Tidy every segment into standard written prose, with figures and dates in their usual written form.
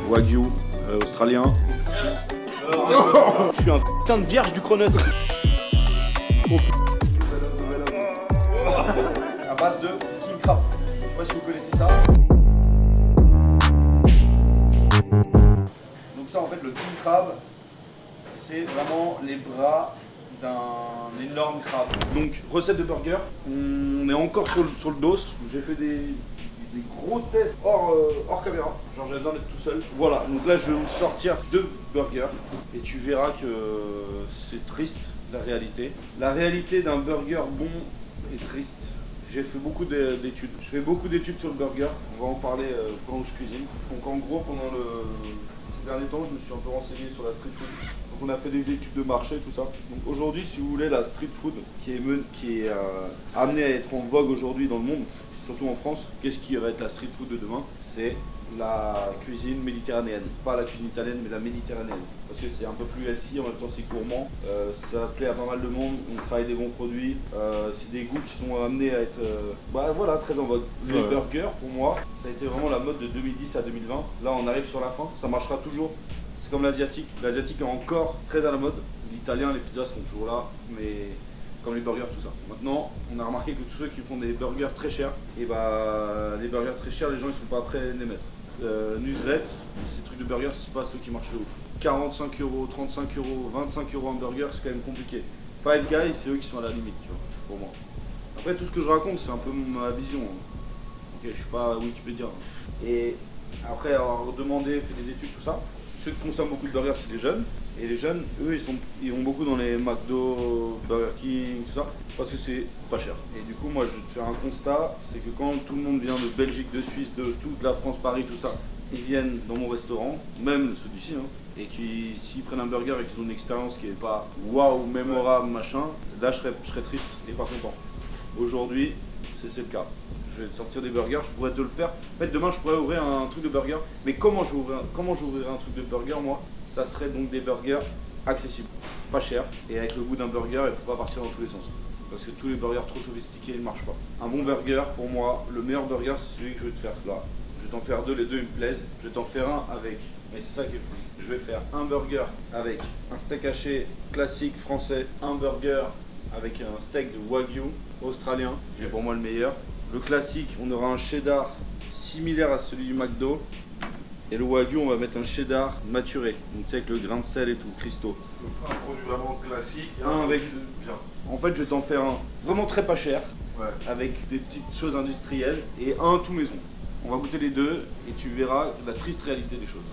Wagyu australien. Je suis un putain de vierge du chronote. À base de king crab. Je sais pas si vous connaissez ça. Donc ça en fait le king crab, c'est vraiment les bras d'un énorme crabe. Donc recette de burger, on est encore sur le dos. J'ai fait des gros tests hors caméra, genre j'adore d'être tout seul. Voilà, donc là je vais vous sortir 2 burgers et tu verras que c'est triste la réalité. La réalité d'un burger bon est triste. J'ai fait beaucoup d'études. Je fais beaucoup d'études sur le burger, on va en parler pendant que je cuisine. Donc en gros pendant ces derniers temps je me suis un peu renseigné sur la street food. Donc on a fait des études de marché, tout ça. Donc aujourd'hui si vous voulez la street food qui est amenée à être en vogue aujourd'hui dans le monde, surtout en France, qu'est-ce qui va être la street food de demain? C'est la cuisine méditerranéenne. Pas la cuisine italienne, mais la méditerranéenne. Parce que c'est un peu plus healthy, en même temps c'est gourmand. Ça plaît à pas mal de monde, on travaille des bons produits. C'est des goûts qui sont amenés à être voilà, très en vogue. Les burgers, pour moi, ça a été vraiment la mode de 2010 à 2020. Là, on arrive sur la fin, ça marchera toujours. C'est comme l'asiatique. L'asiatique est encore très à la mode. L'italien, les pizzas sont toujours là, mais comme les burgers, tout ça. Maintenant, on a remarqué que tous ceux qui font des burgers très chers, et les burgers très chers, les gens ils sont pas prêts à les mettre. Nusret, ces trucs de burgers, c'est pas ceux qui marchent de ouf. 45 €, 35 €, 25 € un burger, c'est quand même compliqué. Five Guys, c'est eux qui sont à la limite, tu vois, pour moi. Après, tout ce que je raconte, c'est un peu ma vision. Ok, je suis pas Wikipédia. Et après avoir demandé, fait des études, tout ça, ceux qui consomment beaucoup de burgers, c'est les jeunes. Et les jeunes, eux, ils vont beaucoup dans les McDo, Burger King, tout ça, parce que c'est pas cher. Et du coup, moi, je vais te faire un constat, c'est que quand tout le monde vient de Belgique, de Suisse, de toute la France, Paris, tout ça, ils viennent dans mon restaurant, même ceux d'ici, hein, et s'ils prennent un burger et qu'ils ont une expérience qui n'est pas waouh, mémorable, machin, là, je serais triste et pas content. Aujourd'hui, c'est le cas. Je vais te sortir des burgers, je pourrais te le faire. En fait, demain, je pourrais ouvrir un truc de burger. Mais comment j'ouvrirais un truc de burger, moi? Ça serait donc des burgers accessibles, pas chers, et avec le goût d'un burger, il ne faut pas partir dans tous les sens. Parce que tous les burgers trop sophistiqués, ils ne marchent pas. Un bon burger, pour moi, le meilleur burger, c'est celui que je vais te faire là. Je vais t'en faire 2, les 2 ils me plaisent. Je vais t'en faire un avec, mais c'est ça qui est fou. Je vais faire un burger avec un steak haché classique français, un burger avec un steak de Wagyu australien, qui est pour moi le meilleur. Le classique, on aura un cheddar similaire à celui du McDo. Et le Wagyu, on va mettre un cheddar maturé. Donc tu sais, avec le grain de sel et tout, cristaux. Donc un produit vraiment classique. Un avec bien. En fait, je vais t'en faire un vraiment très pas cher, avec des petites choses industrielles, et un tout maison. On va goûter les deux, et tu verras la triste réalité des choses.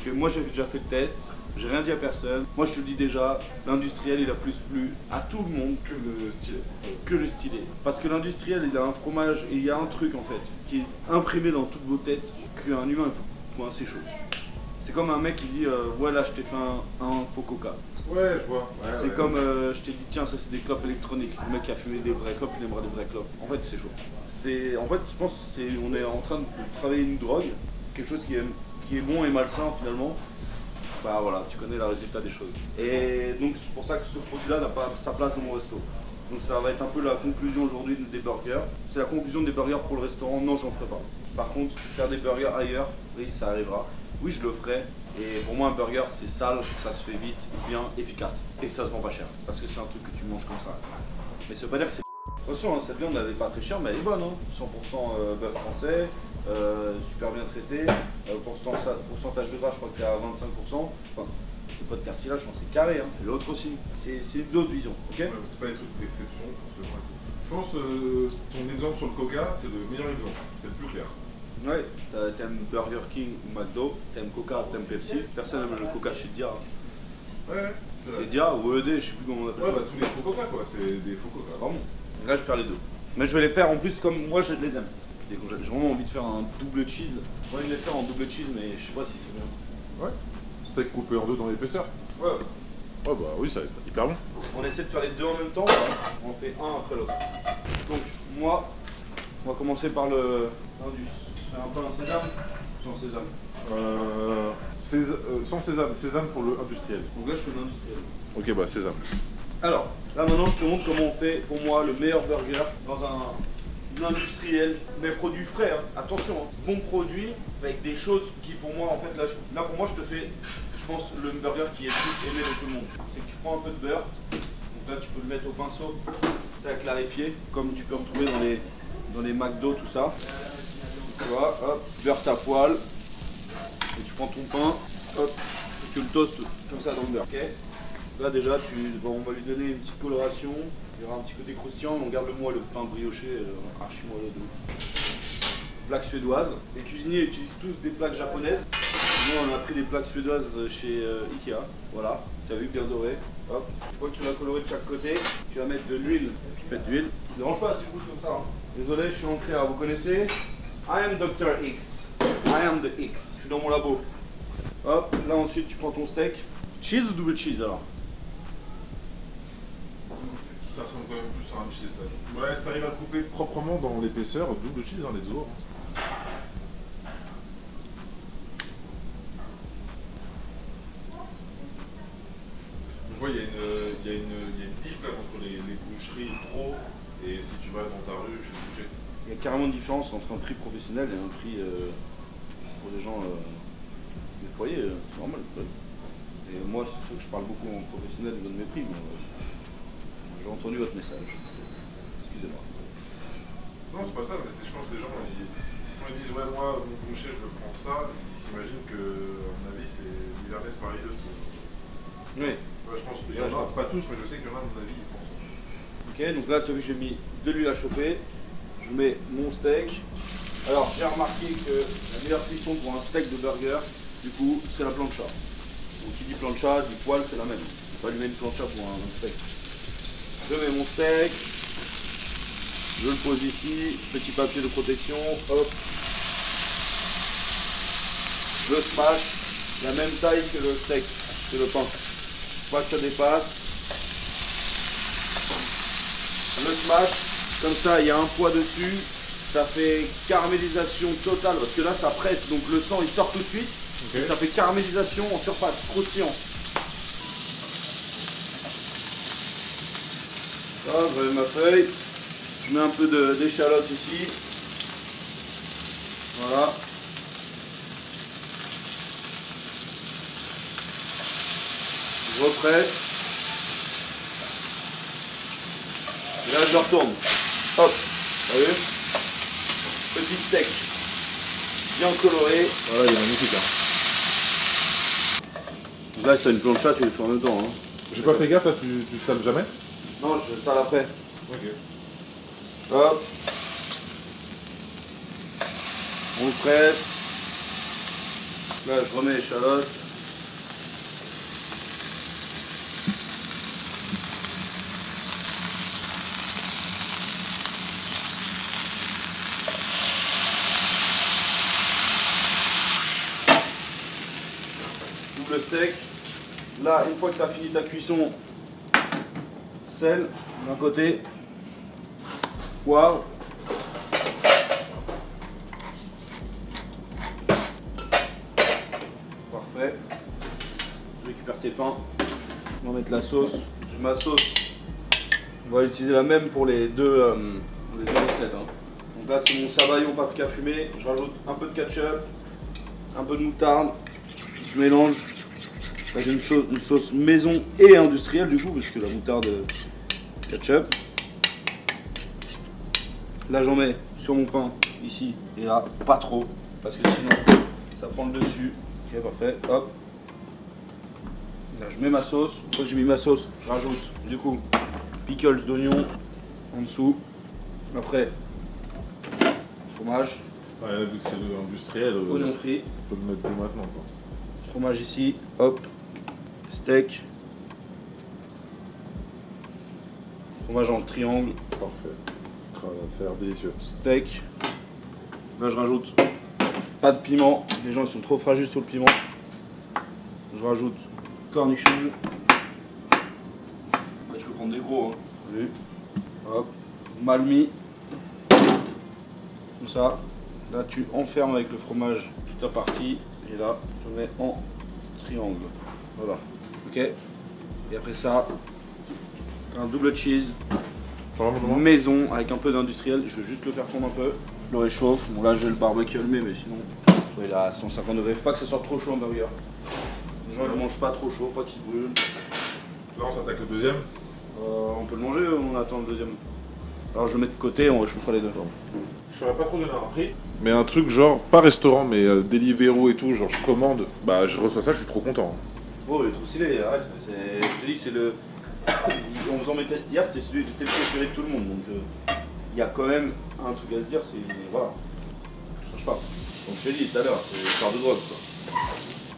Que moi, j'ai déjà fait le test, j'ai rien dit à personne. Moi, je te le dis déjà, l'industriel, il a plus plu à tout le monde que le stylé. Que le stylé. Parce que l'industriel, il a un fromage, et il y a un truc en fait, qui est imprimé dans toutes vos têtes, qu'un humain peut. C'est chaud. C'est comme un mec qui dit ouais là je t'ai fait un faux coca. Ouais je vois. C'est comme je t'ai dit tiens ça c'est des clopes électroniques. Le mec qui a fumé des vraies clopes, il aimera des vraies clopes. En fait c'est chaud. En fait je pense on est en train de travailler une drogue, quelque chose qui est bon et malsain finalement. Bah voilà, tu connais le résultat des choses. Et donc c'est pour ça que ce produit là n'a pas sa place dans mon resto. Donc ça va être un peu la conclusion aujourd'hui des burgers. C'est la conclusion des burgers pour le restaurant, non j'en ferai pas. Par contre, faire des burgers ailleurs, oui ça arrivera. Oui je le ferai. Et pour moi un burger c'est sale, ça se fait vite, bien, efficace. Et ça se vend pas cher. Parce que c'est un truc que tu manges comme ça. Mais ça veut pas dire que c'est... Attention, hein, cette viande elle n'est pas très chère mais elle est bonne. Hein. 100% bœuf français, super bien traité. Pourcentage de gras je crois que tu es à 25%. Enfin, pas de quartier là, je pense que c'est carré, hein. L'autre aussi, c'est une autre vision, ok? C'est pas des trucs d'exception, forcément. Je pense ton exemple sur le Coca, c'est le meilleur exemple, c'est le plus clair. Ouais, t'aimes Burger King ou McDo, t'aimes Coca, t'aimes Pepsi. Personne n'aime le Coca chez Dia. Ouais, c'est Dia ou ED, je sais plus comment on appelle ça. Ouais, bah tous les faux Coca quoi, c'est des faux Coca. Vraiment. Là, je vais faire les deux. Mais je vais les faire en plus comme moi je les aime. J'ai vraiment envie de faire un double cheese. J'ai envie de les faire en double cheese, mais je sais pas si c'est bien. Ouais. Steak coupé en deux dans l'épaisseur. Ouais. Oh bah oui, ça va être hyper bon. On essaie de faire les deux en même temps, on en fait un après l'autre. Donc moi, on va commencer par le l'indus. Je fais un peu un sésame, sans sésame. Sans sésame, sésame pour le industriel. Donc là je fais l'industriel. Ok bah sésame. Alors, là maintenant je te montre comment on fait pour moi le meilleur burger dans un industriel, mais produit frais, hein. Attention, hein. Bon produit avec des choses qui pour moi, en fait, là pour moi je te fais, je pense, le burger qui est le plus aimé de tout le monde. C'est que tu prends un peu de beurre, donc là tu peux le mettre au pinceau, ça va clarifier, comme tu peux retrouver dans les McDo, tout ça. Tu vois, hop, beurre ta poêle, et tu prends ton pain, hop, et tu le toastes comme ça dans le beurre, ok. Là déjà, on va lui donner une petite coloration, il y aura un petit côté croustillant, on garde le moelleux, pain brioché, archi moelleux. Plaques suédoises. Les cuisiniers utilisent tous des plaques japonaises. Nous on a pris des plaques suédoises chez Ikea, voilà, tu as vu, bien doré. Hop. Une fois que tu l'as coloré de chaque côté, tu vas mettre de l'huile, pipette d'huile. Ne dérange pas si je bouge comme ça. Hein. Désolé, je suis en clair, vous connaissez I am Dr. X. I am the X. Je suis dans mon labo. Hop, là ensuite tu prends ton steak. Cheese ou double cheese alors? Ça ressemble quand même plus à un cheese là. Ouais, si t'arrives à le couper proprement dans l'épaisseur, double cheese dans les os. Je vois, il y a une diff là, entre les boucheries pro et si tu vas dans ta rue chez le boucher. Il y a carrément une différence entre un prix professionnel et un prix pour les gens des foyers, c'est normal. Et moi, c'est sûr que je parle beaucoup en professionnel, je donne mes prix, mais j'ai entendu votre message. Excusez-moi. Non, c'est pas ça, mais je pense que les gens, quand ils disent ouais, moi, mon boucher, je le prends ça, ils s'imaginent que, à mon avis, c'est Milanese Paris 2. Oui. Ouais, je pense qu'il y en a, pas tous, mais je sais qu'il y en a, à mon avis, ils pensent. Ok, donc là, tu as vu, j'ai mis de l'huile à chauffer. Je mets mon steak. Alors, j'ai remarqué que la meilleure cuisson pour un steak de burger, du coup, c'est la plancha. Donc, qui dit plancha, dit poêle, c'est la même. On va allumer une plancha pour un steak. Je mets mon steak. Je le pose ici. Petit papier de protection. Hop. Je smash. La même taille que le steak, que le pain. Pas que ça dépasse. Le smash, comme ça il y a un poids dessus, ça fait caramélisation totale, parce que là ça presse, donc le sang il sort tout de suite, okay. Et ça fait caramélisation en surface, croustillant. Ça, je mets ma feuille, je mets un peu d'échalote ici, voilà. Je represse. Et là je le retourne. Hop, t'as vu? Petit steak. Bien coloré. Voilà, il est magnifique. Hein. Là si t'as une plancha, tu le fais en même temps. Hein. J'ai pas fait gaffe, là, tu sales jamais? Non, je sale après. Ok. Hop. On le presse. Là je remets l'échalote. Le steak, là une fois que tu as fini ta cuisson, sel d'un côté, poivre, parfait, je récupère tes pains, on va mettre la sauce, ma sauce, on va utiliser la même pour les deux recettes. Hein. Donc là c'est mon sabayon paprika fumé, je rajoute un peu de ketchup, un peu de moutarde, je mélange. Là j'ai une sauce maison et industrielle du coup, parce que la moutarde ketchup. Là j'en mets sur mon pain, ici et là, pas trop, parce que sinon ça prend le dessus. Ok, parfait, hop. Là je mets ma sauce, une fois que j'ai mis ma sauce, je rajoute du coup pickles d'oignon en dessous. Après, fromage. Ouais, vu que c'est industriel, oignon frit. On peut le mettre dès maintenant quoi. Fromage ici, hop. Steak, fromage en triangle, parfait, ça a l'air délicieux. Steak, là je rajoute pas de piment, les gens ils sont trop fragiles sur le piment, je rajoute cornichons, là tu peux prendre des gros, hein. Hop, mal mis, comme ça, là tu enfermes avec le fromage toute la partie, et là tu mets en triangle, voilà. Ok, et après ça, un double cheese maison avec un peu d'industriel. Je vais juste le faire fondre un peu. Je le réchauffe. Bon là j'ai le barbecue allumé, mais sinon il est à 150 degrés. Faut pas que ça soit trop chaud un burger. Les gens ils mangent pas trop chaud, pas qu'ils se brûlent. Là on s'attaque le deuxième. On peut le manger ou on attend le deuxième? Alors je le mets de côté, on réchauffera les deux. Je saurais pas trop donner un prix. Mais un truc genre, pas restaurant, mais Deliveroo et tout, genre je commande, bah je reçois ça, je suis trop content. Oh, il est trop stylé, arrête. Je te dis, c'est le. En faisant mes tests hier, c'était celui qui était préféré de tout le monde. Donc il y a quand même un truc à se dire, c'est. Voilà. Je change pas. Comme je t'ai dit tout à l'heure, c'est une part de drogue quoi.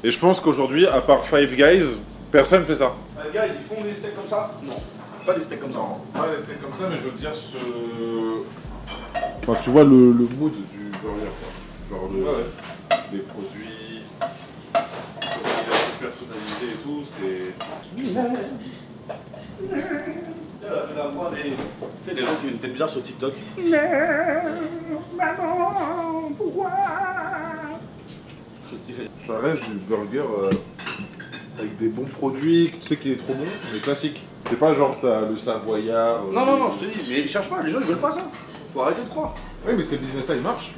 Et je pense qu'aujourd'hui, à part Five Guys, personne fait ça. Les gars, ils font des steaks comme ça? Non. Pas des steaks comme ça. Non, pas des steaks comme ça, mais je veux dire ce. Enfin, tu vois le mood du burger quoi. Genre les produits, personnalisés et tout, c'est. La voix des. Tu sais, les gens qui ont une tête bizarre sur TikTok. Maman, pourquoi? Trop stylé. Ça reste du burger avec des bons produits, tu sais qu'il est trop bon, mais classique. C'est pas genre t'as le savoyard. Non, je te dis, mais ils cherchent pas, les gens ils veulent pas ça. Faut arrêter de croire. Oui, mais c'est le business là, il marche.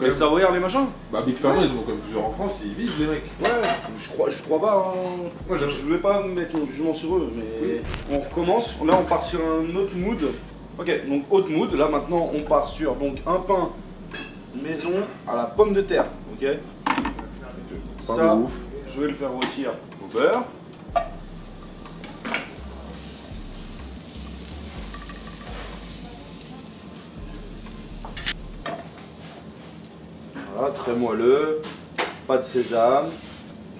Les savoyards, les machins? Bah, Big Pharma, ils en ont quand même plusieurs en France, ils vivent les mecs. Ouais, je crois pas. Hein. Moi, je vais pas mettre mon jugement sur eux, mais on recommence. Là, on part sur un autre mood. Ok, donc autre mood. Là, maintenant, on part sur donc un pain maison à la pomme de terre. Ok. Ça, je vais le faire rôtir au beurre. Voilà, très moelleux, pas de sésame.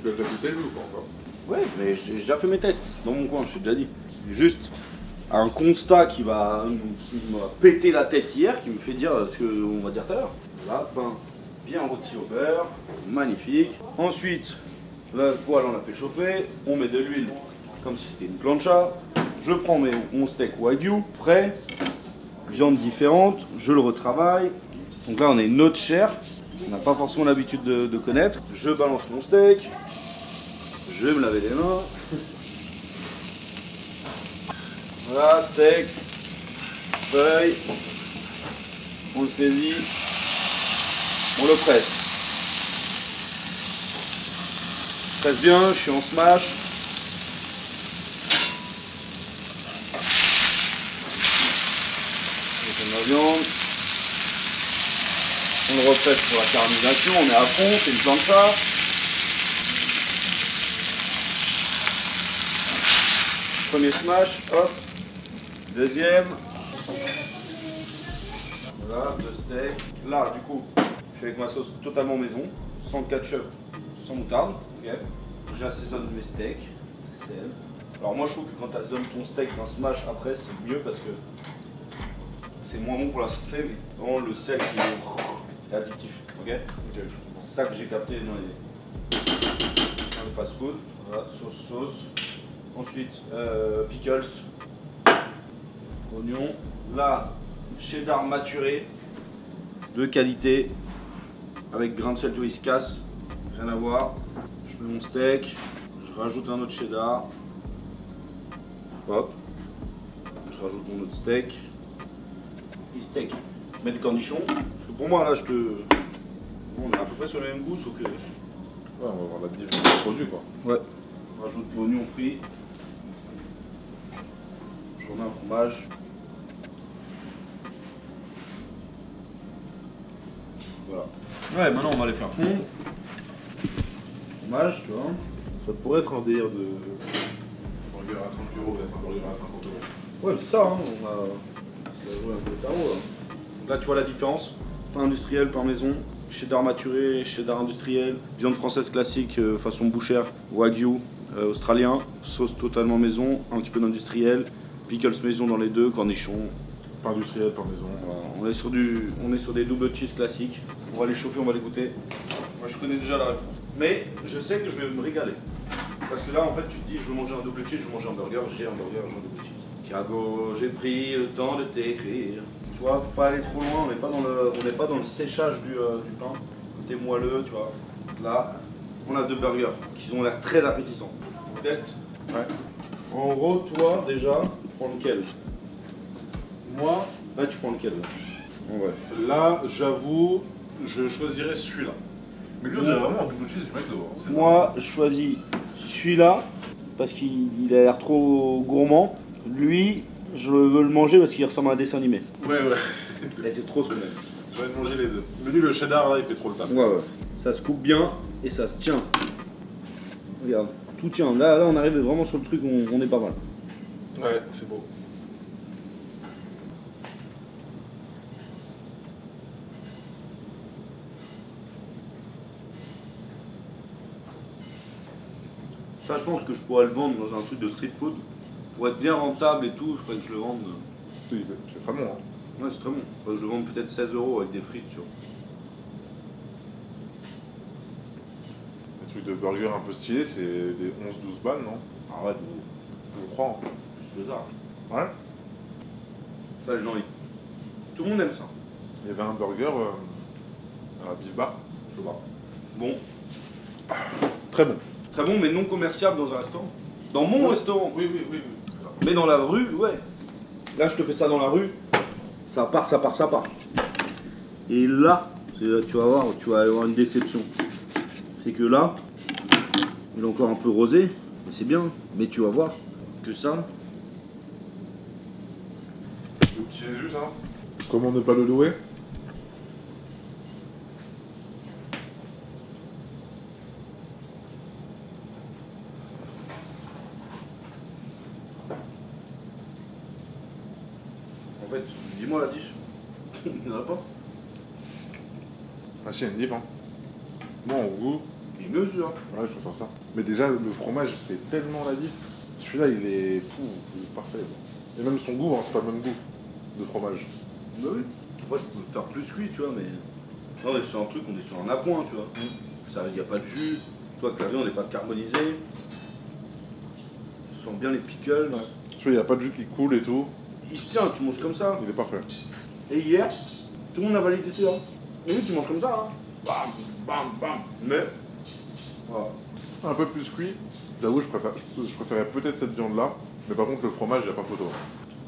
Tu l'as déjà goûté lui ou pas encore? Ouais, mais j'ai déjà fait mes tests dans mon coin, je t'ai déjà dit. Juste un constat qui m'a pété la tête hier, qui me fait dire ce qu'on va dire tout à l'heure. Voilà, pain bien rôti au beurre, magnifique. Ensuite, la poêle on l'a fait chauffer, on met de l'huile comme si c'était une plancha. Je prends mon steak wagyu frais, viande différente, je le retravaille. Donc là on a une autre chair. On n'a pas forcément l'habitude de connaître. Je balance mon steak. Je vais me laver les mains. Voilà, steak. Feuille. On le saisit. On le presse. Presse bien, je suis en smash. Je mets la viande. On le refait pour la caramélisation, on est à fond, c'est une plancha. Premier smash, hop. Deuxième. Voilà, le steak. Là, du coup, je fais avec ma sauce totalement maison, sans ketchup, sans moutarde. Okay. J'assaisonne mes steaks. Alors moi je trouve que quand tu assaisonnes ton steak d'un smash après, c'est mieux parce que c'est moins bon pour la santé, mais vraiment le sel qui est addictif, ok. C'est ça que j'ai capté dans les fast-food. Voilà, sauce. Ensuite, pickles, oignons. Là, cheddar maturé, de qualité, avec grain de sel whiskas, rien à voir. Je mets mon steak, je rajoute un autre cheddar. Hop, je rajoute mon autre steak. Et steak. Je mets des cornichons. Parce que pour moi, là, on est à peu près sur le même goût, sauf que. Ouais, on va voir la différence des produits quoi. Ouais. Je rajoute l'oignon frit. Je remets un fromage. Voilà. Ouais, maintenant on va les faire fondre. Fromage, tu vois. Ça pourrait être un délire de burger à 5 €, laisse un burger à 50 €. Ouais, c'est ça, hein. On a joué un peu le tarot là. Donc là, tu vois la différence. Pain industriel, pain maison. Cheddar maturé, cheddar industriel, viande française classique façon bouchère, wagyu australien, sauce totalement maison, un petit peu d'industriel, pickles maison dans les deux, cornichons. Pas industriel, pas maison. On est sur des double cheese classiques. On va les chauffer, on va les goûter. Moi je connais déjà la réponse. Mais je sais que je vais me régaler. Parce que là en fait tu te dis je veux manger un double cheese, je veux manger un burger, j'ai un burger, j'ai un double cheese. Thiago, j'ai pris le temps de t'écrire. Tu vois, faut pas aller trop loin, on n'est pas dans le séchage du pain. Côté moelleux, tu vois. Là, on a deux burgers qui ont l'air très appétissants. On teste. Ouais. En gros, toi déjà, tu prends lequel? Moi, Là, tu prends lequel là? Ouais. là, j'avoue, je choisirais celui-là. Mais lui, on dirait vraiment un double cheese du McDo. Hein. Moi, je choisis celui-là parce qu'il a l'air trop gourmand. Lui, je veux le manger parce qu'il ressemble à un dessin animé. Ouais, ouais. Et c'est trop ce qu'on aime. Je vais manger les deux. Mais lui, le cheddar, là, il fait trop le taf. Ouais, ouais. Ça se coupe bien et ça se tient. Regarde, tout tient. Là, on arrive vraiment sur le truc, on est pas mal. Ouais, c'est beau. Ça, je pense que je pourrais le vendre dans un truc de street food. Pour être bien rentable et tout, je ferais que je le vende. C'est très bon. Hein. Ouais, c'est très bon. Faudrait que je le vende peut-être 16 € avec des frites, tu vois. Les trucs de burger un peu stylés, c'est des 11-12 balles, non? Arrête, Je crois. Hein. je fais ça. Ouais. Ça, j'ai envie. Tout le monde aime ça. Il y avait un burger à Beef Bar. Je sais pas. Bon. Très bon. Très bon, mais non commerciable dans un restaurant. Dans mon restaurant. Oui, c'est ça. Mais dans la rue, ouais. Là, je te fais ça dans la rue. Ça part, ça part, ça part. Et là, tu vas voir, tu vas avoir une déception. C'est que là, il est encore un peu rosé, mais c'est bien. Mais tu vas voir que ça. Le petit Jésus, ça. Comment ne pas le louer? En fait, dis-moi la dish. Il n'y en a pas. Ah si, il y a une diff, hein. Moi, au goût, Il est mieux celui-là. ouais, je préfère ça. Mais déjà, le fromage fait tellement la diff. Celui-là, il est parfait. Et même son goût, hein, c'est pas le même goût de fromage. Bah oui. Moi, je peux faire plus cuit, tu vois, mais. Là, on est sur un truc, on est sur un appoint, tu vois. Il n'y a pas de jus. Toi, avec la viande, on n'est pas carbonisé. On sent bien les pickles. Ouais. Tu vois, il n'y a pas de jus qui coule et tout. Il se tient, tu manges comme ça. Il est parfait. Et hier, tout le monde a validé ça. Et oui, tu manges comme ça, hein. Bam, bam, bam. Mais. Voilà. Un peu plus cuit. J'avoue, je préférais peut-être cette viande-là. Mais par contre, le fromage, il n'y a pas photo.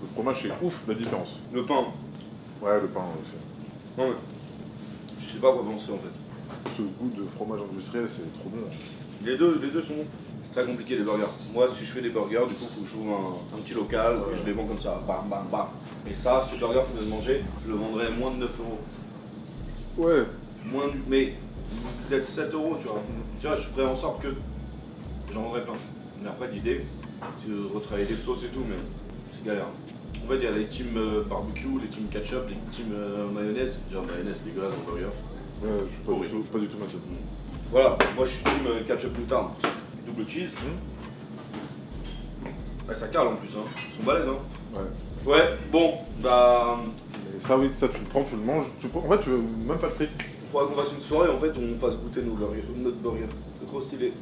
Le fromage, c'est ouf la différence. Le pain. Ouais, le pain aussi. Non, mais. Je sais pas quoi penser en fait. Ce goût de fromage industriel, c'est trop bon. Les deux sont bons. C'est très compliqué les burgers. Moi, si je fais des burgers, du coup, il faut que j'ouvre un petit local et je les vends comme ça. Bam, bam, bam. Et ça, ce burger que vous avez mangé, je le vendrais moins de 9 €. Ouais. Moins du. Mais peut-être 7 €, tu vois. Tu vois, je ferais en sorte que j'en vendrais plein. Mais après, l'idée, c'est de retravailler des sauces et tout, mais c'est galère. En fait, il y a les teams barbecue, les teams ketchup, les teams mayonnaise. Genre, mayonnaise, c'est dégueulasse dans le burger. Ouais, je suis pas du tout mathieu. Voilà, moi je suis team ketchup moutarde, double cheese. Ouais, ça cale en plus, hein. Ils sont balèzes, hein. Ouais. Ouais, bon, bah. Et ça, oui, ça, tu le prends, tu le manges. En fait, tu veux même pas de frites. Il faudra qu'on fasse une soirée, en fait, où on fasse goûter notre burger. C'est trop stylé.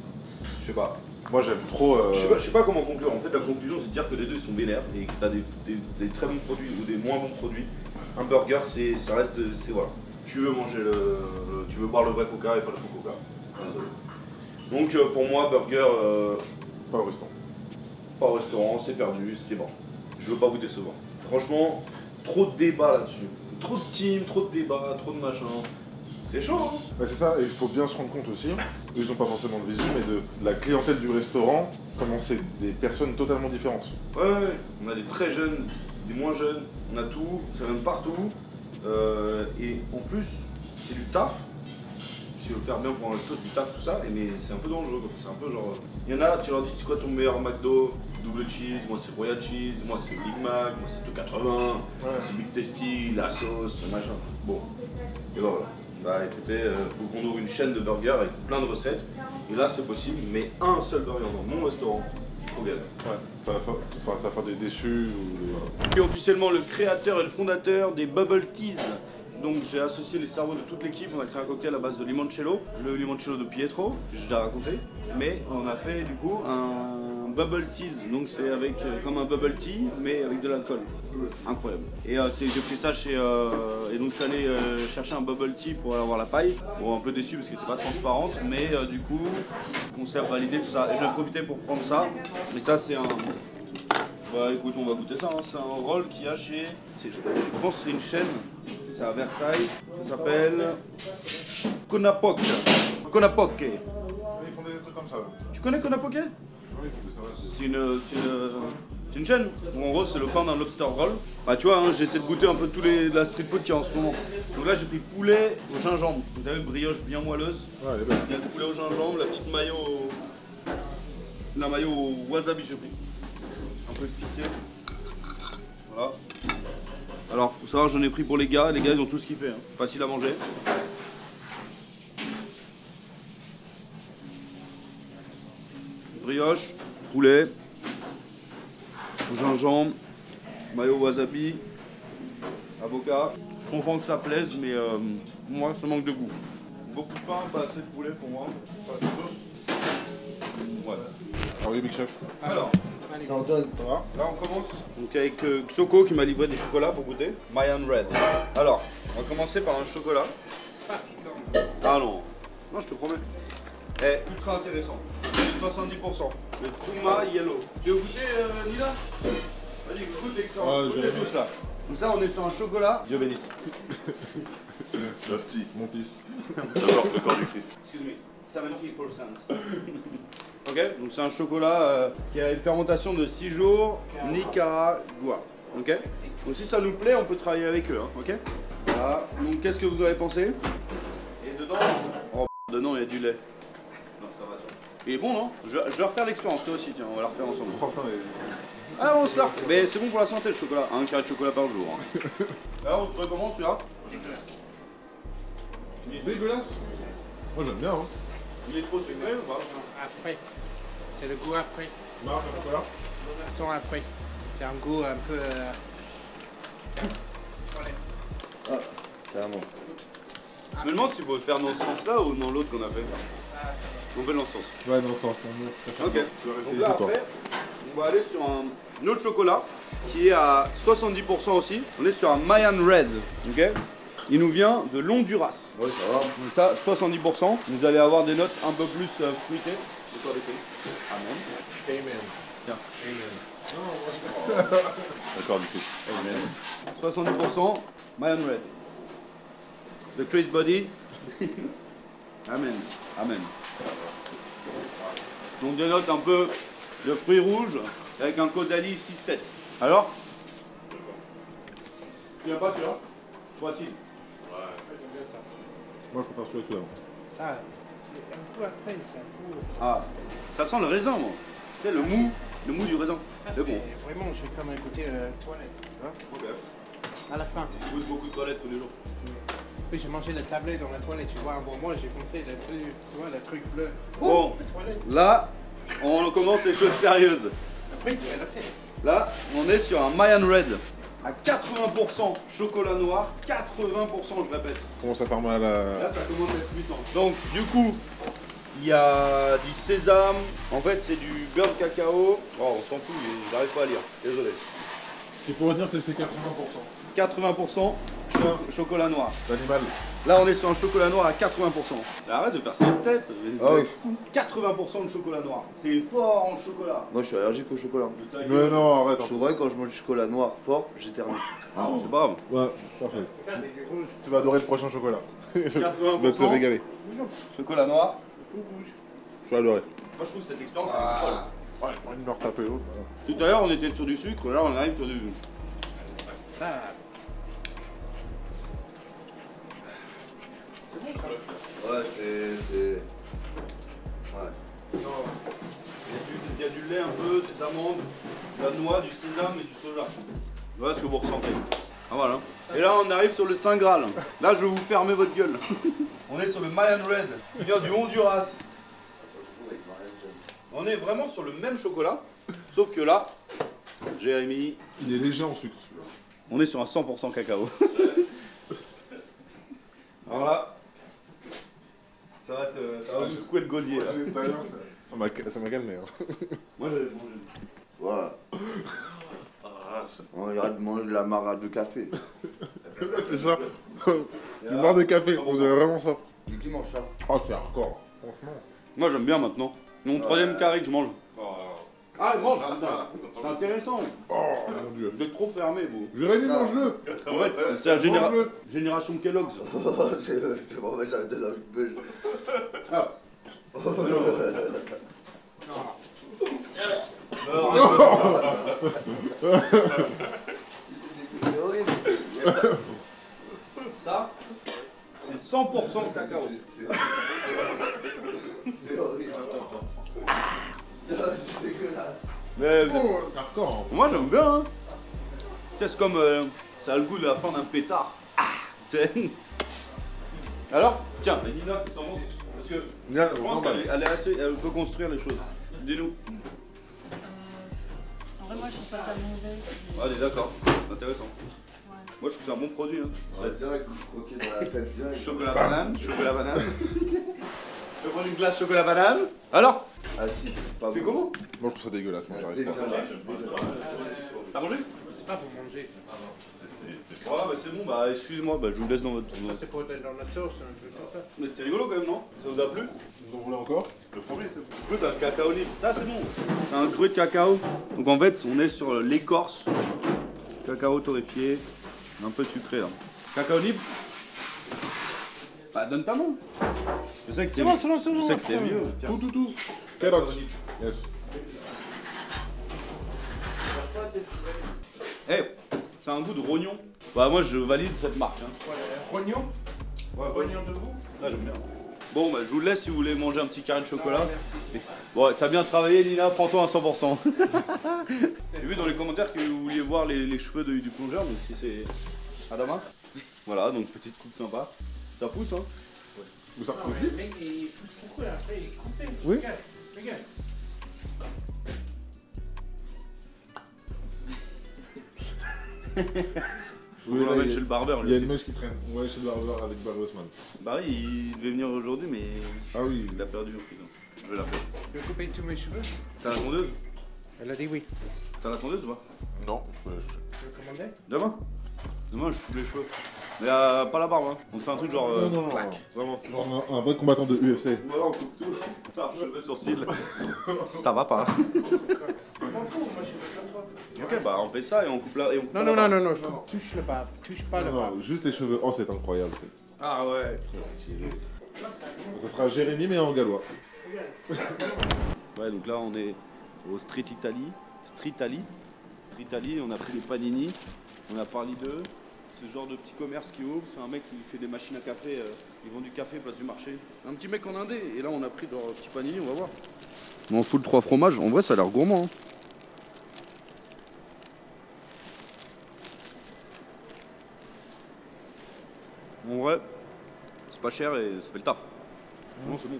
Je sais pas. Moi, j'aime trop. Je sais pas comment conclure. En fait, la conclusion, c'est de dire que les deux ils sont vénères et que t'as des très bons produits ou des moins bons produits. Un burger, ça reste. C'est voilà. Tu veux manger tu veux boire le vrai coca et pas le faux coca. Désolé. Donc, pour moi, burger. Pas au restaurant. Pas au restaurant, c'est perdu, c'est bon. Je veux pas vous décevoir. Franchement, trop de débats là-dessus. Trop de teams, trop de débats, trop de machins. C'est chaud, hein. Ouais, c'est ça, et il faut bien se rendre compte aussi, ils n'ont pas forcément de visu, mais de la clientèle du restaurant, comment c'est des personnes totalement différentes. Ouais, on a des très jeunes, des moins jeunes, on a tout, ça vient de partout. Et en plus, c'est du taf. Si tu veux faire bien pour un resto, du taf, tout ça, mais c'est un peu dangereux. C'est un peu genre. Il y en a, tu leur dis c'est quoi ton meilleur McDo? Double cheese, moi c'est Royal Cheese, moi c'est Big Mac, moi c'est 280, c'est Big Tasty, la sauce, machin. Bon, et ben voilà. Bah écoutez, faut qu'on ouvre une chaîne de burgers avec plein de recettes. Et là c'est possible, mais un seul burger dans mon restaurant, trop galère. Ouais, ça va faire des déçus ou des... Je suis officiellement le créateur et le fondateur des Bubble Teas. Donc j'ai associé les cerveaux de toute l'équipe, on a créé un cocktail à base de limoncello, le limoncello de Pietro, que j'ai déjà raconté, mais on a fait du coup un bubble teas, donc c'est avec comme un bubble tea mais avec de l'alcool. Incroyable. Et j'ai pris ça chez et donc je suis allé chercher un bubble tea pour avoir la paille. Bon, un peu déçu parce qu'elle n'était pas transparente, mais du coup concept validé tout ça. Et je vais profiter pour prendre ça. Mais ça c'est un Bah écoute, on va goûter ça. Hein. C'est un roll qu'il y a chez. Je pense que c'est une chaîne. C'est à Versailles. Ça s'appelle. Konapoke. Konapoke. Ils font des trucs comme ça. Tu connais Konapoke? Oui, ils font des salades. C'est une chaîne. Bon, en gros, c'est le pain d'un lobster roll. Bah, tu vois, hein, j'essaie de goûter un peu la street food qu'il y a en ce moment. Donc là, j'ai pris poulet au gingembre. Vous avez une brioche bien moelleuse. Ouais, elle est belle. Il y a le poulet au gingembre, la petite mayo. La mayo au wasabi, j'ai pris. Un peu épicé. Voilà. Alors, faut savoir, j'en ai pris pour les gars. Les gars, ils ont tous kiffé. Hein. Facile à manger. Brioche, poulet, au gingembre, mayo wasabi, avocat. Je comprends que ça plaise, mais moi, ça manque de goût. Beaucoup de pain, pas assez de poulet pour moi. Pas de sauce. Ouais. Ah oui, Big Chef. Alors, Ça Antoine, ça va? là on commence donc avec Xoko qui m'a livré des chocolats pour goûter. Mayan Red. Alors, on va commencer par un chocolat. Ah non, non je te promets. Eh, ultra intéressant. 70%. Le Truma Yellow. Tu veux goûter Nila? Vas-y, goûte l'expérience. Ouais, Goûte tous là. Donc ça, on est sur un chocolat. Dieu bénisse. Merci, mon fils. D'abord, le corps du Christ. Excuse me. 70%. Ok, donc c'est un chocolat qui a une fermentation de 6 jours, Nicaragua. Ok. Donc si ça nous plaît, on peut travailler avec eux. Hein, ok. Voilà. Donc qu'est-ce que vous avez pensé? Et dedans, oh, dedans il y a du lait. Non, ça va. Il est bon, non? Je vais refaire l'expérience, toi aussi, tiens, on va la refaire ensemble. Oh, putain, Ah, on se la refait. Mais c'est bon pour la santé le chocolat. Un carré de chocolat par jour. Hein. Alors, on te recommande celui-là? dégueulasse. Moi, j'aime bien, hein. Il est trop sucré ou pas? Après. C'est le goût après. Marc, voilà. Le son après. C'est un goût un peu. Ah, carrément. Je me demande s'il faut faire dans ce sens-là ou dans l'autre qu'on a fait. On fait dans ce sens. Ouais, dans le sens. Ok. Tu vas rester Donc ici, là, toi. après, on va aller sur un autre chocolat qui est à 70% aussi. On est sur un Mayan Red. Ok. Il nous vient de l'Honduras. Ouais, ça va. Donc ça, 70%. Vous allez avoir des notes un peu plus fruitées. C'est quoi des Christ? Amen. Amen. Tiens. Amen. D'accord, du Christ. Amen. 70% Mayan Red. The Chris Body. Amen. Amen. Donc des notes un peu de fruits rouges avec un Caudalie 6-7. Alors? Tu viens pas celui-là? Toi si. Moi, je préfère celui-là. Ça, un peu après, c'est un goût. Ah, ça sent le raisin, moi. Tu sais, le mou du raisin. C'est bon. Vraiment, j'ai comme un côté toilette. Tu vois Ok. à la fin. Je goûte beaucoup de toilettes tous les jours. Puis j'ai mangé le tablé dans la toilette, tu vois. Bon, moi j'ai pensé, tu vois, le truc bleu. Bon, La toilette. là, on commence les choses sérieuses. Après, tu vas la tête. Là, on est sur un Mayan Red à 80% chocolat noir, 80% je répète. Commence à faire mal à. Là, ça commence à être puissant. Donc, du coup, il y a du sésame. En fait, c'est du beurre de cacao. Oh, on s'en fout, j'arrive pas à lire. Désolé. Ce qu'il faut retenir, c'est ces 80%. 80% chocolat noir. L'animal. Là, on est sur un chocolat noir à 80%. Arrête de faire cette tête. Ah oui. 80% de chocolat noir. C'est fort en chocolat. Moi, je suis allergique au chocolat. De ta Mais gueule. non, arrête. Je vrai quand je mange du chocolat noir fort, j'éternue. Ah, c'est pas grave. Ouais, parfait. Tu vas adorer le prochain chocolat. 80%. Tu vas te régaler. Chocolat noir. Tu vas adorer. Moi, je trouve que cette expérience est folle. Ouais, on va me retaper l'autre. Tout à l'heure, on était sur du sucre. Là, on arrive sur du. Ça, Ouais, c'est. Ouais. Il y a du lait un peu, des amandes, de la noix, du sésame et du soja. Voilà ce que vous ressentez. Ah voilà. Et là on arrive sur le Saint Graal. Là je vais vous fermer votre gueule. On est sur le Mayan Red, qui vient du Honduras. On est vraiment sur le même chocolat, sauf que là, Jérémy, Il est léger en sucre celui-là. on est sur un 100% cacao. Alors là, ça va te secouer le gosier là. D'ailleurs, ça m'a calmé. Hein. Moi j'avais mangé. Ouais. On dirait de manger de la marade de café. C'est ça. Du noir de café, on dirait vraiment ça. Qui mange ça? Oh, c'est hardcore. Franchement. Moi j'aime bien maintenant. Mon troisième carré que je mange. Ah, mange, putain. C'est intéressant. Oh mon dieu. Vous êtes trop fermé, vous. Jérémy, mange-le. En fait, c'est la Mange-le. génération Kellogg's. C'est vraiment ça me donne envie de me- Ah. C'est horrible. Ça, c'est 100% cacao. C'est horrible. C'est dégueulasse. Mais Oh, c'est hardcore. moi j'aime bien. Hein. C'est comme ça a le goût de la fin d'un pétard. Ah. Alors, tiens, la Nina, qu'est-ce que t'en penses? Parce que je pense qu'elle peut construire les choses. Dis-nous. En vrai, moi, je trouve pas ça mauvais. Allez, d'accord, intéressant. Moi je trouve que c'est un bon produit. Hein. On va direct croquer dans la tête direct. Chocolat banane. Je vais prendre une glace chocolat banane. Alors, Ah si, c'est pas c'est bon. comment? Moi, je trouve ça dégueulasse. Moi, j'arrive pas. Dégueulasse. T'as mangé? C'est pas pour manger, ça. Ouais, bah c'est bon, bah excusez-moi, bah je vous laisse dans votre. C'est pour être dans la sauce, un truc comme ça. Mais c'était rigolo quand même, non? Ça vous a plu? Vous en voulez encore? Le premier, Le d'un cacao libre, ça c'est bon. C'est un cru de cacao. Donc en fait, on est sur l'écorce. Cacao torréfié, un peu sucré là. Cacao libre. Bah donne ta main. Je sais que t'es bon, c'est bon, je sais que t'es vieux. Tiens. Tout. Kellogg's. Yes. Eh, c'est un goût de rognon. Bah moi je valide cette marque. Hein. Rognon. Ouais, Rognon de vous. Là j'aime bien. Bon bah je vous laisse si vous voulez manger un petit carré de chocolat. Merci. Bon, t'as bien travaillé Nina, prends-toi à 100%. J'ai vu dans les commentaires que vous vouliez voir les cheveux du plongeur, donc si c'est Adama. Voilà, donc petite coupe sympa. Ça pousse hein. Vous sortez Non, aussi? mais le mec, il fout son coup, après, il est coupé. Oui. Regarde. On va là, mettre il y a- chez le barbeur Il y lui a aussi. une mèche qui traîne. Ouais, chez le barbeur avec Barry Haussmann. Bah oui, il devait venir aujourd'hui mais Ah oui. il a perdu au prison. Je vais l'appeler. Tu veux couper tous mes cheveux? T'as la tondeuse? Elle a dit oui. T'as la tondeuse ou pas? Non, Tu veux commander? Demain? Demain je coupe les cheveux. Mais pas la barbe hein. On fait un truc genre Non. clac. Vraiment. Genre un vrai combattant de UFC. Voilà, on coupe tout. Putain, cheveux sourcils. Ça va pas. Je m'en fous, moi je suis comme toi. Ok, bah on fait ça et on coupe là et on coupe Non, la non, barbe. non, non, non, touche le barbe. Touche pas le barbe. Non, juste les cheveux. Oh, c'est incroyable. Ah ouais. Ça sera Jérémy, mais en gallois. Ouais, donc là on est au Street Italy. On a pris les panini. On a parlé d'eux. C'est ce genre de petit commerce qui ouvre. C'est un mec qui fait des machines à café. Ils vendent du café place du marché. Un petit mec en indé. Et là on a pris leur petit panini, on va voir. On fout le 3 fromages. En vrai ça a l'air gourmand. Hein. En vrai, c'est pas cher et ça fait le taf. Non, c'est bon.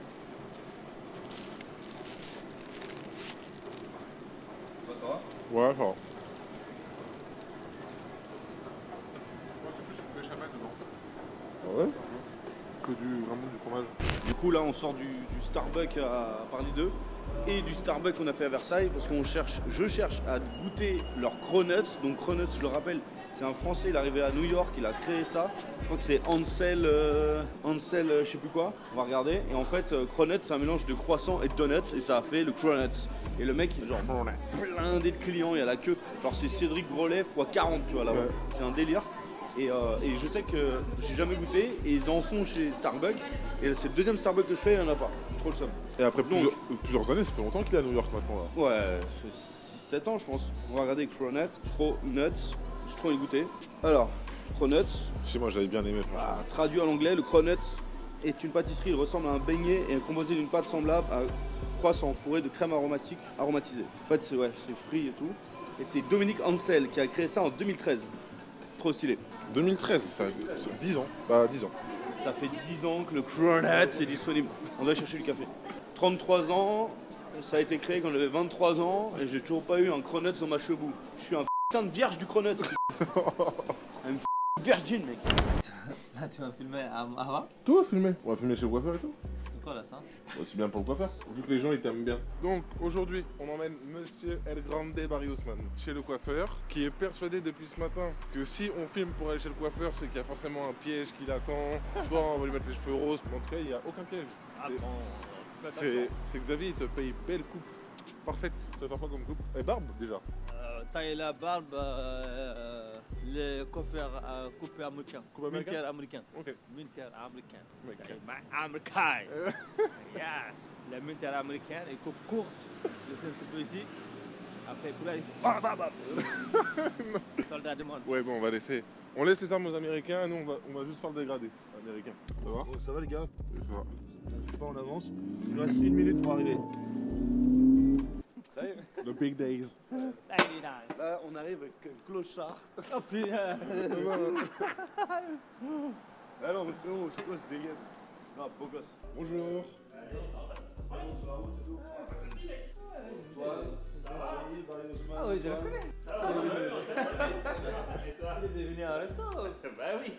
Ça va? Ouais, ça va. Ah ouais? Que vraiment du fromage. Du coup là on sort du Starbucks à Paris 2 et du Starbucks qu'on a fait à Versailles parce je cherche à goûter leur Cronuts. Donc Cronuts, je le rappelle, c'est un Français, il est arrivé à New York, il a créé ça. Je crois que c'est Ansel, je sais plus quoi, on va regarder. Et en fait Cronuts c'est un mélange de croissant et de donuts et ça a fait le Cronuts. Et le mec il est genre blindé de clients, il y a la queue. Genre c'est Cédric Grolet x 40 tu vois là-bas. Ouais. C'est un délire. Et je sais que j'ai jamais goûté et ils en font chez Starbucks et c'est le deuxième Starbucks que je fais, il n'y en a pas. Trop le seum. Et après Donc- plusieurs années, ça fait longtemps qu'il est à New York maintenant là. Ouais, c'est 6-7 ans je pense. On va regarder Cronuts. J'ai trop envie de goûter. Alors, Cronuts, Si moi j'avais bien aimé franchement. traduit en anglais, le Cronuts est une pâtisserie, il ressemble à un beignet et est composé d'une pâte semblable à croissant fourré de crème aromatisée. En fait c'est fruits et tout. Et c'est Dominique Ansel qui a créé ça en 2013. Trop stylé. 2013, c'est 10 ans. Bah 10 ans. Ça fait 10 ans que le Cronuts est disponible. On doit chercher du café. 33 ans, ça a été créé quand j'avais 23 ans et j'ai toujours pas eu un Cronuts dans ma chebou. Je suis un putain de vierge du Cronuts. I'm virgin mec. Là, tu vas filmer avant? Tout va filmer. On va filmer chez le coiffeur et tout. C'est quoi là, ça? C'est bien pour le coiffeur, vu que les gens ils t'aiment bien. Donc aujourd'hui, on emmène Monsieur El Grande Barry Haussmann chez le coiffeur, qui est persuadé depuis ce matin que si on filme pour aller chez le coiffeur, c'est qu'il y a forcément un piège qui l'attend. Soit on va lui mettre les cheveux roses, mais en tout cas, il n'y a aucun piège. Ah bon? C'est Xavier, il te paye belle coupe. parfaite. Tu vas faire quoi comme coupe? Et barbe déjà. Tailler la barbe, les coiffeurs coupés américains. Coupe américain? Militaires américains. Ok. Militaires américains. Américain. Américain. Yes. Les militaires américains, ils coupent court. Ils sont coupés ici. Après, pour là, ils font bam, bam, bam. Soldat demande. Ouais, bon, on va laisser. On laisse les armes aux Américains, nous on va juste faire le dégradé. Américain. Ça va? Oh, ça va les gars? Ça va. Je suis pas en avance. Il nous reste 1 minute pour arriver. Ça y est. The big days. Là, on arrive avec clochard. Oh putain. Ah non, mais frérot, c'est quoi ce délire? Non, beau gosse. Bonjour. Ah oui, je le connais. Il est venu à un resto. Bah oui.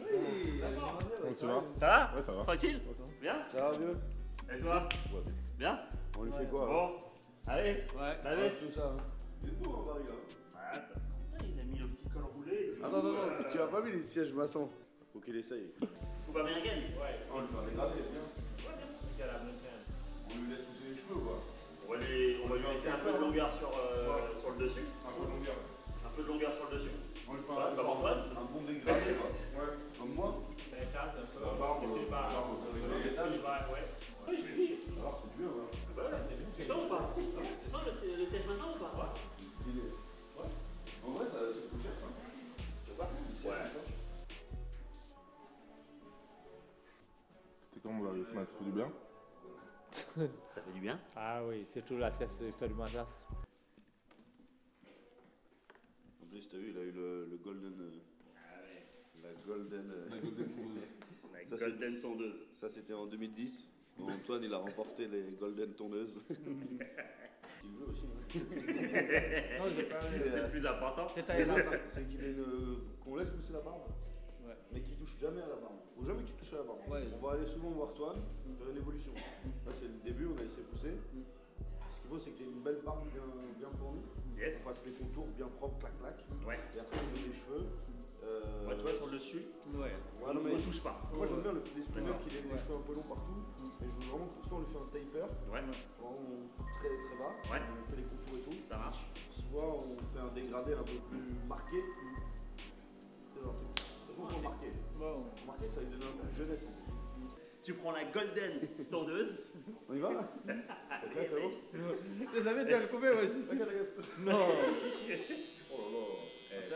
Comment tu vas? Ça va? Ouais, ça va. Tranquille? Bien? Ça va vieux? Et toi? Bien? On lui fait quoi? Bon. Allez. Ouais. La veste. Tout ça. C'est beau, hein, Marie, là. Attends. Il a mis le petit col roulé. Attends, tu as pas mis les sièges maçons? Faut qu'il essaye. Coupe américaine? Ouais. On va le faire dégrader, bien. On On lui laisse pousser les cheveux, quoi. va lui laisser un peu de longueur sur le dessus. Un peu de longueur. Un peu de longueur sur le dessus. On lui fait Ouais, comme Antoine. un bon dégradé, quoi. Ouais. Comme moi. La barbe, Ouais. Oui, je vais vivre. Alors, c'est mieux, ouais. Bah ouais, c'est bien. Tu sens ou pas? Tu sens le siège maçon ou pas? C'est stylé. Ouais. En vrai, ça coûte cher, ça. Ouais. C'était comment la semaine? Ça fait du bien? Ça fait du bien. Ah oui, surtout la sieste, il fait du massage. En plus, t'as vu, il a eu le golden. La golden. La Ça, c'est- golden tondeuse. Ça, c'était en 2010. Bon, Antoine, il a remporté les golden tondeuses. Il veut aussi, hein. Non, j'ai pas C'est le plus important. C'est taillé là. C'est qu'il ait qu'on laisse pousser la barbe, Ouais. mais qu'il touche jamais à la barbe. Faut jamais que tu touches à la barbe. Ouais. On va aller souvent voir Antoine, faire une évolution. Là, c'est le début, on a essayé de pousser. Ce qu'il faut, c'est que tu aies une belle barbe bien fournie. Yes. On fasse les contours bien propres, clac, clac. Ouais. Et après, on met les cheveux. Ouais, tu vois, sur le dessus, Ouais. Ouais, non, mais on ne touche pas. moi, j'aime bien les spinners D'accord. qui a les cheveux un peu longs partout. Mais je veux vraiment que soit on lui fait un taper, Ouais. vraiment très très bas. Ouais. On fait les contours et tout. Ça marche. Soit on fait un dégradé un peu plus marqué. C'est genre un truc. De toute façon, faut marquer. Bon. Marquer, ça lui donne un peu de jeunesse. Tu prends la golden tondeuse. On y va là? Allez, mec. Les amis, t'es recoupé aussi. T'inquiète. Non. Oh là là.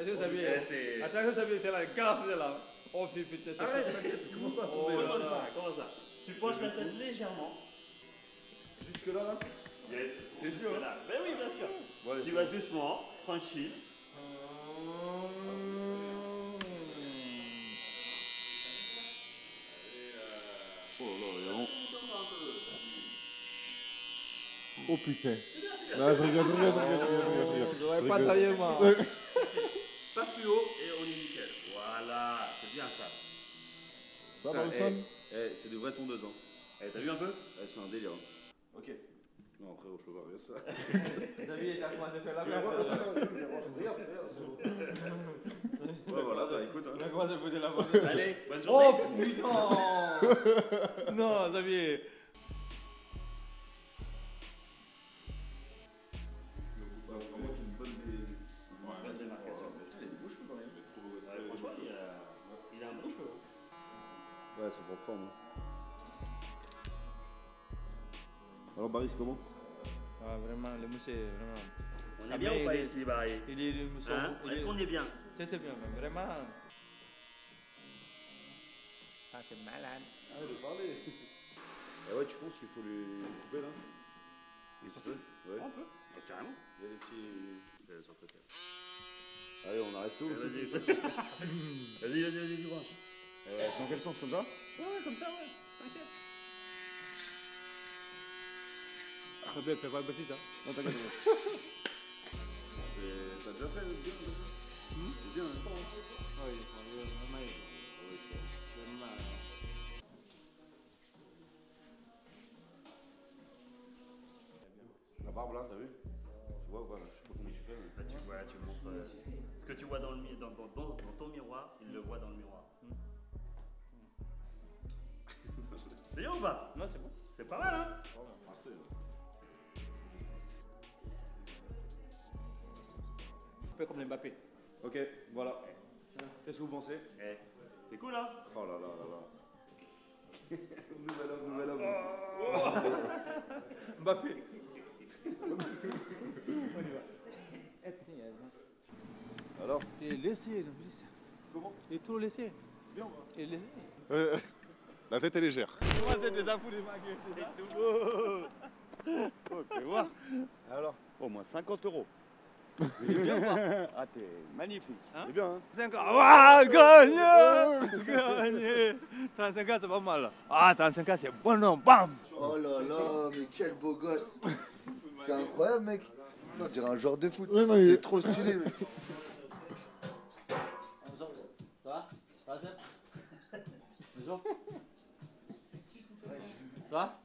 Attention, Xavier. C'est... Attention, Xavier, c'est la gaffe, c'est là. Oh putain, c'est Arrête, t'inquiète, commence pas à tomber Comment là. ça? Comment ça? Tu penches la tête légèrement. Jusque là, là? Yes. T'es sûr, hein? Là. Ben oui, bien sûr. Ouais, Tu vas doucement, tranquille. Oh là là, il y a vraiment. Oh putain. Non, je regarde. Je vais pas tailler, moi. Pas plus haut et on est nickel. Voilà, c'est bien ça. Ça va, Ousmane? C'est des vraies tondeuses, hein. Eh, t'as vu un peu? C'est un délire. Hein. Ok. Non, frérot, je peux pas regarder ça. Xavier, t'as commencé à faire la Tu vas voir, merde. regarde, Ouais, voilà, bah écoute. Hein. On a commencé à foutre la merde. Allez, bonne journée. Oh putain. Non, Xavier. Vraiment une bonne des. Bonne démarcation. Putain, il a des beaux cheveux quand même. Ouais, franchement, il a un bon cheveu. Ouais, c'est pour forme. Alors, Barry, c'est comment? Ah, vraiment, le monsieur, vraiment. On Ça est bien met ou pas des- ici, Barry? Il est le monsieur. Hein? Est-ce qu'on est bien? C'était bien, même, vraiment. Ah, t'es malade. Ah, de parler. Ah ouais, tu penses qu'il faut lui couper là? Il Ça Ouais. On peut. Carrément. Il y a des petits. Sur le côté. Allez, on arrête tout. Vas-y. Vas-y, dis-moi. Dans quel sens, comme ça? Ouais, comme ça, ouais. T'inquiète. Xavier, fais pas le petit, hein. Non, t'inquiète. T'as déjà fait bien, c'est bien, hein. Oui, vraiment. La barbe là, t'as vu? Tu vois, voilà, je sais pas comment tu fais. Mais... Là, tu vois, tu montres ce que tu vois dans ton miroir, il le voit dans le miroir. C'est bien ou pas? Non, c'est bon. C'est pas mal, hein? Parfait. peu comme Mbappé. Ok, voilà. Qu'est-ce que vous pensez? C'est cool, hein? Oh là là là là. Nouvel homme. Mbappé. Alors? Il est laissé, Comment? il est trop laissé. C'est bien ou pas? Il est laissé. La tête est légère. Moi, c'est des affous de ma Tu vois? Alors? Au moins 50 €. Il est bien ou pas? Ah, t'es magnifique. C'est bien, hein? 5 ans. Waouh, gagné! Gagné! 35 ans, c'est pas mal. Ah, 35 ans, c'est bon, non, bam! Oh là là, mais quel beau gosse. C'est incroyable, mec. On dirait un joueur de foot. Ouais, non, c'est il- trop stylé, mec. Ça va? Ça va, Seb? Bonjour. Ça va?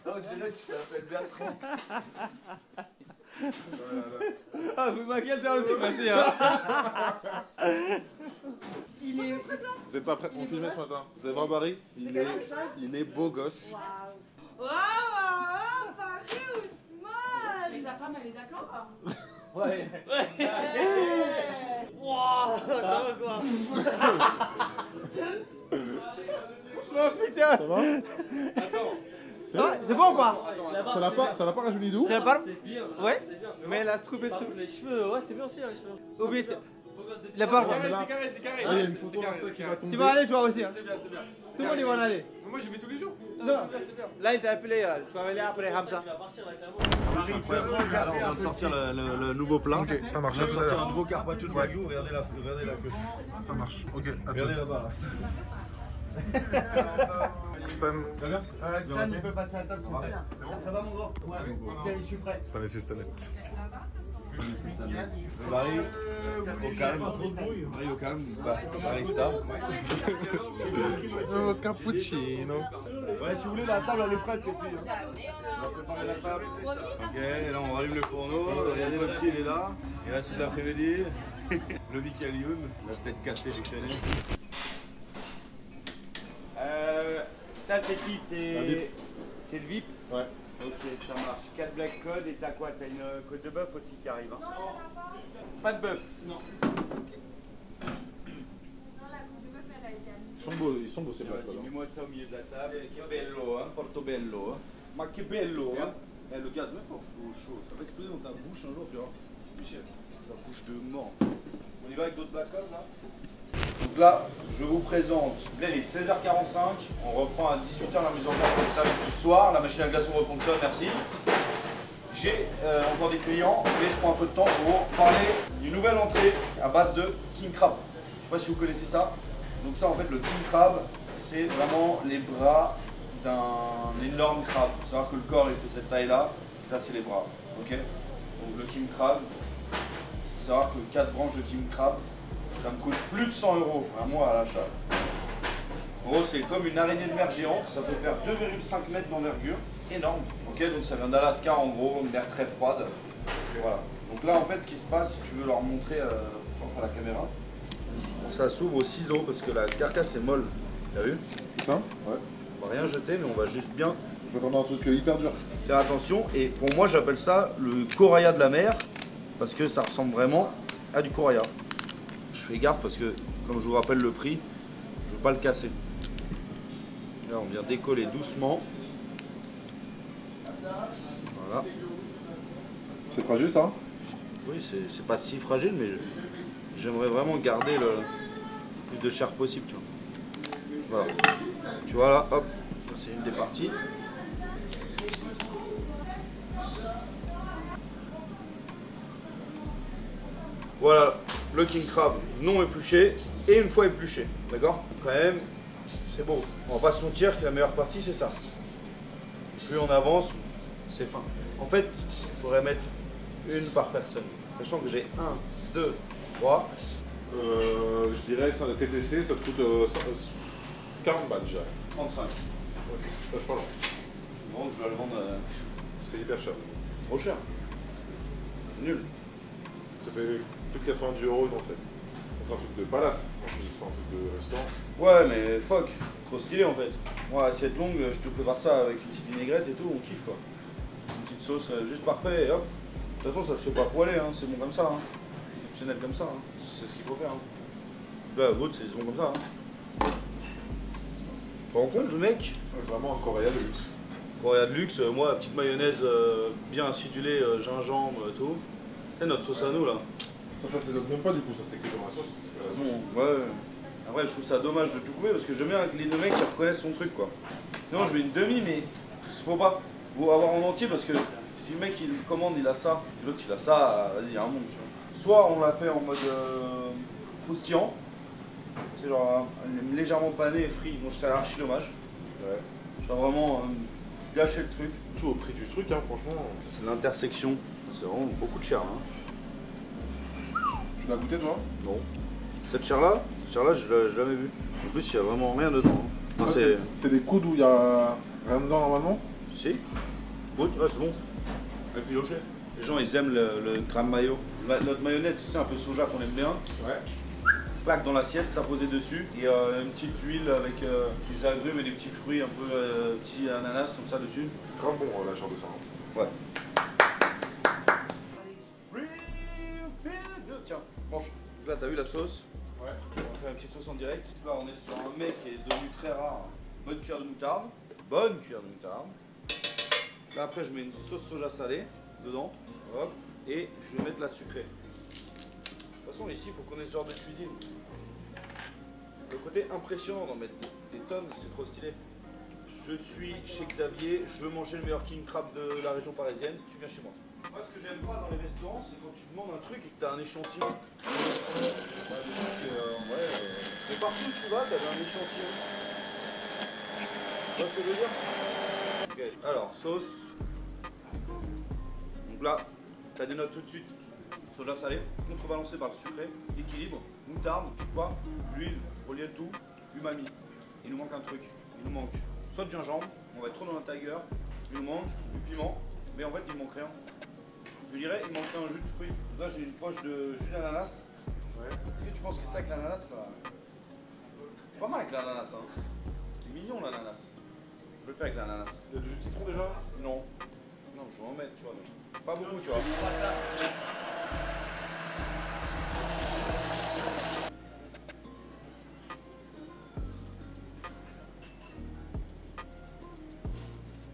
Ah, on dirait que tu t'appelles Bertrand. Ah, vous m'inquiétez toi aussi, merci. Hein. Vous êtes pas prêts pour filmer ce matin? Vous allez voir Barry? Il est beau gosse. Waouh, waouh, Paris Ousmane. Et ta femme, elle est d'accord? Ouais. Waouh, ça va quoi? Oh putain! Ça va? Ah, c'est bon ou pas? Ça l'a pas rajeuni d'où? C'est la barbe? C'est bien. Ouais. C'est bien. Mais elle a trouvé Par sur contre, les cheveux, ouais, c'est bien aussi, les cheveux. Oublie. La barbe. Ouais, mais là- C'est carré. Ah, il y a une photo Insta qui va tomber. Tu vas aller toi aussi. Hein. C'est bien, c'est bien. Tout le monde y va en aller. Mais moi, je vais tous les jours. Non. Là, il t'a appelé. Tu vas aller après Hamza. Il va partir là, clairement. Alors, on vient de sortir le nouveau plat. Ok, ça marche. On vient de sortir un nouveau carpaccio de wagyu. Regardez la queue. Ça marche. Ok, à Regardez tout. là-bas. Stan. Ça va bien? Stan, tu peux passer à la table, s'il te plaît. Ça va, mon grand? Ouais, je suis prêt. Stan et c'est Stanette. Barry, au calme. Barry au calme. Barista. Oh, cappuccino. Ouais, si vous voulez, la table elle est prête, les filles. On va préparer la table. Ok, et là on rallume le fourneau. Regardez, le petit il est là. Il reste toute l'après-midi. Le Vic Allium. Il va peut-être casser les chaînes. Ça, c'est qui? VIP. C'est le VIP? Ouais. Ok, ça marche. 4 black code et t'as quoi? T'as une côte de bœuf aussi qui arrive, hein? Pas de bœuf? Non. Ils sont beaux ces blagues. Mets-moi ça au milieu de la table. Che bello, hein, portobello. Ma che bello, hein. Le gaz, même pas chaud. Ça va exploser dans ta bouche un jour, tu vois. Michel, ta bouche de mort. On y va avec d'autres black codes là? Donc là, je vous présente, là il est 16h45, on reprend à 18h la mise en place du service du soir, la machine à glaçons refonctionne, merci. J'ai encore des clients, mais je prends un peu de temps pour parler d'une nouvelle entrée à base de king crab. Je ne sais pas si vous connaissez ça. Donc ça en fait, le king crab, c'est vraiment les bras d'un énorme crabe. Il faut savoir que le corps il fait cette taille là, ça c'est les bras. Ok. Donc le king crab, il faut savoir que 4 branches de king crab, ça me coûte plus de 100 € un mois à l'achat. En gros, c'est comme une araignée de mer géante, ça peut faire 2,5 mètres d'envergure, énorme. Ok, donc ça vient d'Alaska en gros, une mer très froide. Voilà. Donc là, en fait, ce qui se passe, si tu veux leur montrer à la caméra, ça s'ouvre au ciseau parce que la carcasse est molle. T'as vu? Putain? Ouais. On va rien jeter, mais on va juste bien Je vais attendre un truc hyper dur. faire attention. Et pour moi, j'appelle ça le coraya de la mer parce que ça ressemble vraiment à du coraya. Je fais gaffe parce que, comme je vous rappelle le prix, je ne veux pas le casser. Là, on vient décoller doucement. Voilà. C'est fragile ça? Oui, c'est pas si fragile, mais j'aimerais vraiment garder le plus de chair possible. Tu vois, voilà. Tu vois là, hop, c'est une des parties. Voilà, le king crab non épluché et une fois épluché, d'accord? Quand même, c'est beau. On va pas se mentir que la meilleure partie c'est ça. Plus on avance, c'est fin. En fait, il faudrait mettre une par personne. Sachant que j'ai 1, 2, 3. Je dirais ça, le TTC, ça te coûte 40 balles déjà. 35. Ouais, pas long. Non, je dois le vendre C'est hyper cher. trop cher. Nul. Ça fait plus de 90 € une entrée. C'est un truc de palace, c'est un truc de restaurant. Ouais, mais fuck. Trop stylé en fait. Moi, assiette longue, je te prépare ça avec une petite vinaigrette et tout, on kiffe quoi. Une petite sauce juste parfait et hop. De toute façon, ça se fait pas poêler, hein, c'est bon comme ça. Hein. fonctionnel comme ça. Hein. C'est ce qu'il faut faire. Hein. Là, l'autre, c'est ils ont comme ça. Hein. Tu te rends compte, le mec? Vraiment un Coréa de luxe. Coréa de luxe, moi, petite mayonnaise bien acidulée, gingembre et tout. C'est notre sauce à nous là. Ça s'assaisonne même pas du coup, ça c'est que dans la sauce. Ouais. Après, je trouve ça dommage de tout couper parce que j'aime bien que les deux mecs qui reconnaissent son truc quoi. Sinon, je mets une demi, mais faut pas. Faut avoir en entier parce que si le mec il commande, il a ça, et l'autre il a ça, vas-y, il y a un monde. Tu vois. Soit on l'a fait en mode croustillant, c'est genre légèrement pané et frit. Bon, c'est archi dommage. Ouais. Ça vraiment gâcher le truc. Tout au prix du truc, hein, franchement. C'est l'intersection. C'est vraiment beaucoup de chair. Hein. Tu l'as goûté toi? Non. Cette chair-là, je l'ai jamais vue. En plus, il n'y a vraiment rien dedans. Hein. C'est des coudes où il y a rien dedans normalement? Si. Bon, ouais, c'est bon. Avec piloché. Les gens, ils aiment le crème mayo. Notre mayonnaise, tu sais, un peu soja qu'on aime bien. Ouais. Plaque dans l'assiette, ça posé dessus. Et une petite huile avec des agrumes et des petits fruits, un peu petits ananas comme ça dessus. C'est grave bon la chair de ça. Hein. Ouais. Tiens, mange. Donc là, t'as vu la sauce? Ouais. On va faire une petite sauce en direct. Là, on est sur un mets qui est devenu très rare. Bonne cuillère de moutarde. Bonne cuillère de moutarde. Là, après, je mets une sauce soja salée dedans. Hop. Et je vais mettre la sucrée. De toute façon, ici, il faut qu'on ait ce genre de cuisine. Le côté impressionnant d'en mettre des tonnes, c'est trop stylé. Je suis chez Xavier, je veux manger le meilleur king crab de la région parisienne, tu viens chez moi. Moi, ce que j'aime pas dans les restaurants, c'est quand tu demandes un truc et que tu as un échantillon. Mais partout où tu vas, tu as un échantillon. Tu vois ce que je veux dire? Okay. Alors, sauce. Donc là, tu as des notes tout de suite. Soja salé, contrebalancé par le sucré, équilibre, moutarde, quoi, l'huile, relier le tout, umami. Il nous manque un truc, il nous manque soit de gingembre, on va être trop dans un tiger, il nous manque du piment, mais en fait il manque rien. Je dirais il manquerait un jus de fruits. Là j'ai une poche de jus d'ananas. Ouais. Est-ce que tu penses que ça avec l'ananas, ça... C'est pas mal avec l'ananas hein. C'est mignon l'ananas. Je le fais avec l'ananas. Il y a du jus de citron déjà? Non. Non, je vais en mettre, tu vois. Mais pas beaucoup, tu vois.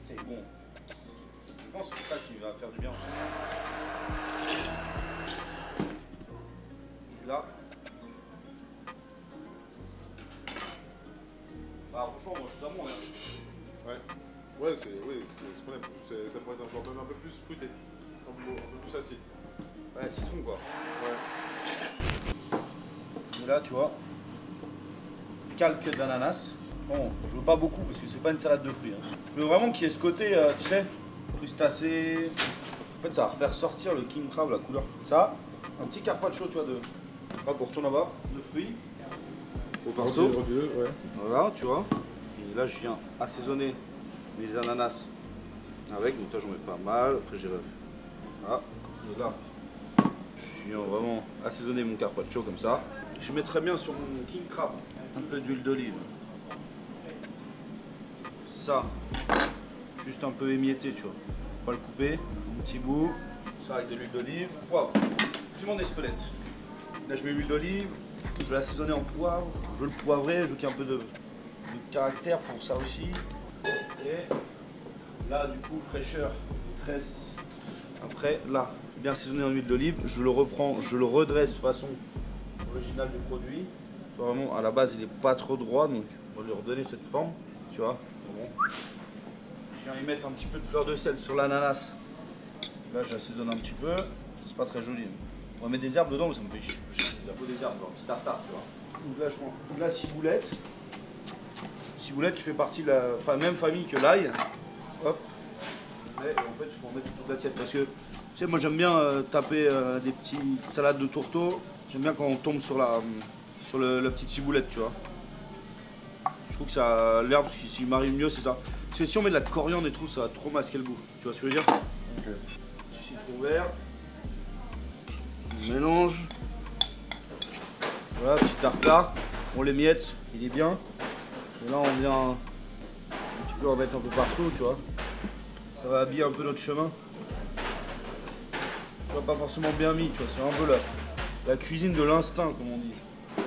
C'est bon. Je pense que c'est ça qui va faire du bien. Là. Ah, franchement, moi, je suis bon, hein. Ouais. Ouais, c'est ce qu'on aime. Ça pourrait être encore même un peu plus fruité, un peu plus acide. Ouais, citron quoi. Ouais. Et là, tu vois, calque d'ananas. Bon, je veux pas beaucoup parce que c'est pas une salade de fruits. Hein. Je veux vraiment qu'il y ait ce côté, tu sais, crustacé. En fait, ça va refaire sortir le king crab, la couleur. Ça, un petit carpaccio, tu vois, de. Hop, on retourne là-bas, de fruits. Au pinceau. Ouais. Voilà, tu vois. Et là, je viens assaisonner les ananas avec, donc là j'en mets pas mal, après j'irai. Voilà, et là, je viens vraiment assaisonner mon carpaccio comme ça. Je mettrai bien sur mon king crab un peu d'huile d'olive. Ça, juste un peu émietté, tu vois. Pas le couper, un petit bout. Ça avec de l'huile d'olive. Poivre, piment d'Espelette. Là je mets l'huile d'olive, je vais l'assaisonner en poivre. Je veux le poivrer, je veux qu'il y ait un peu de caractère pour ça aussi. Et là du coup fraîcheur, tresse. Après là, bien assaisonné en huile d'olive, je le reprends, je le redresse façon originale du produit. Vraiment à la base il est pas trop droit, donc on va lui redonner cette forme, tu vois. Bon. Je viens y mettre un petit peu de fleur de sel sur l'ananas. Là j'assaisonne un petit peu, c'est pas très joli. On va mettre des herbes dedans, mais ça me fait chier. Des herbes, genre petit tartare, tu vois. Donc là je prends de la ciboulette. Ciboulette qui fait partie de la même famille que l'ail. Hop. Mais en fait, il faut en mettre toute l'assiette parce que, tu sais, moi j'aime bien taper des petites salades de tourteau. J'aime bien quand on tombe sur la petite ciboulette, tu vois. Je trouve que ça l'herbe, s'il marie mieux, c'est ça. Parce que si on met de la coriandre et tout, ça va trop masquer le goût. Tu vois ce que je veux dire? Okay. Petit citron vert. On mélange. Voilà, petit tartare. On les miette, il est bien. Et là, on vient un petit peu en mettre un peu partout, tu vois. Ça va habiller un peu notre chemin. Tu vois, pas forcément bien mis, tu vois. C'est un peu La cuisine de l'instinct, comme on dit.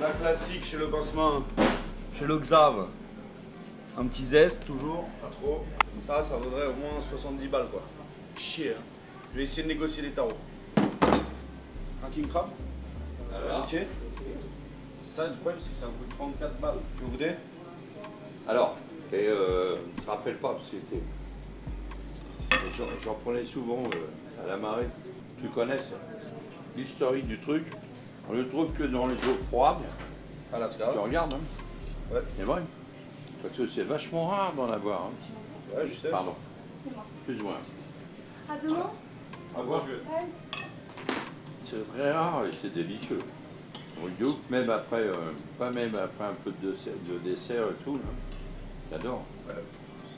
La classique chez le Bossman, chez le Xav. Un petit zeste, toujours, pas trop. Ça vaudrait au moins 70 balles, quoi. Chier, hein. Je vais essayer de négocier les tarots. Un king crab entier. Ça, le problème, c'est que ça coûte 34 balles. Tu veux goûter? Alors, je ne te rappelle pas, parce que j'en prenais souvent à la marée. Tu connais ça. L'historique du truc, on le trouve que dans les eaux froides. Ah là, tu regardes, hein? Ouais. C'est vrai. Parce que c'est vachement rare d'en avoir. Hein. Ouais, je sais. Pardon. C'est moi. Excuse-moi. À demain. Au revoir. C'est très rare et c'est délicieux. On le goûte même après, pas même après un peu de dessert et tout. J'adore. Ouais.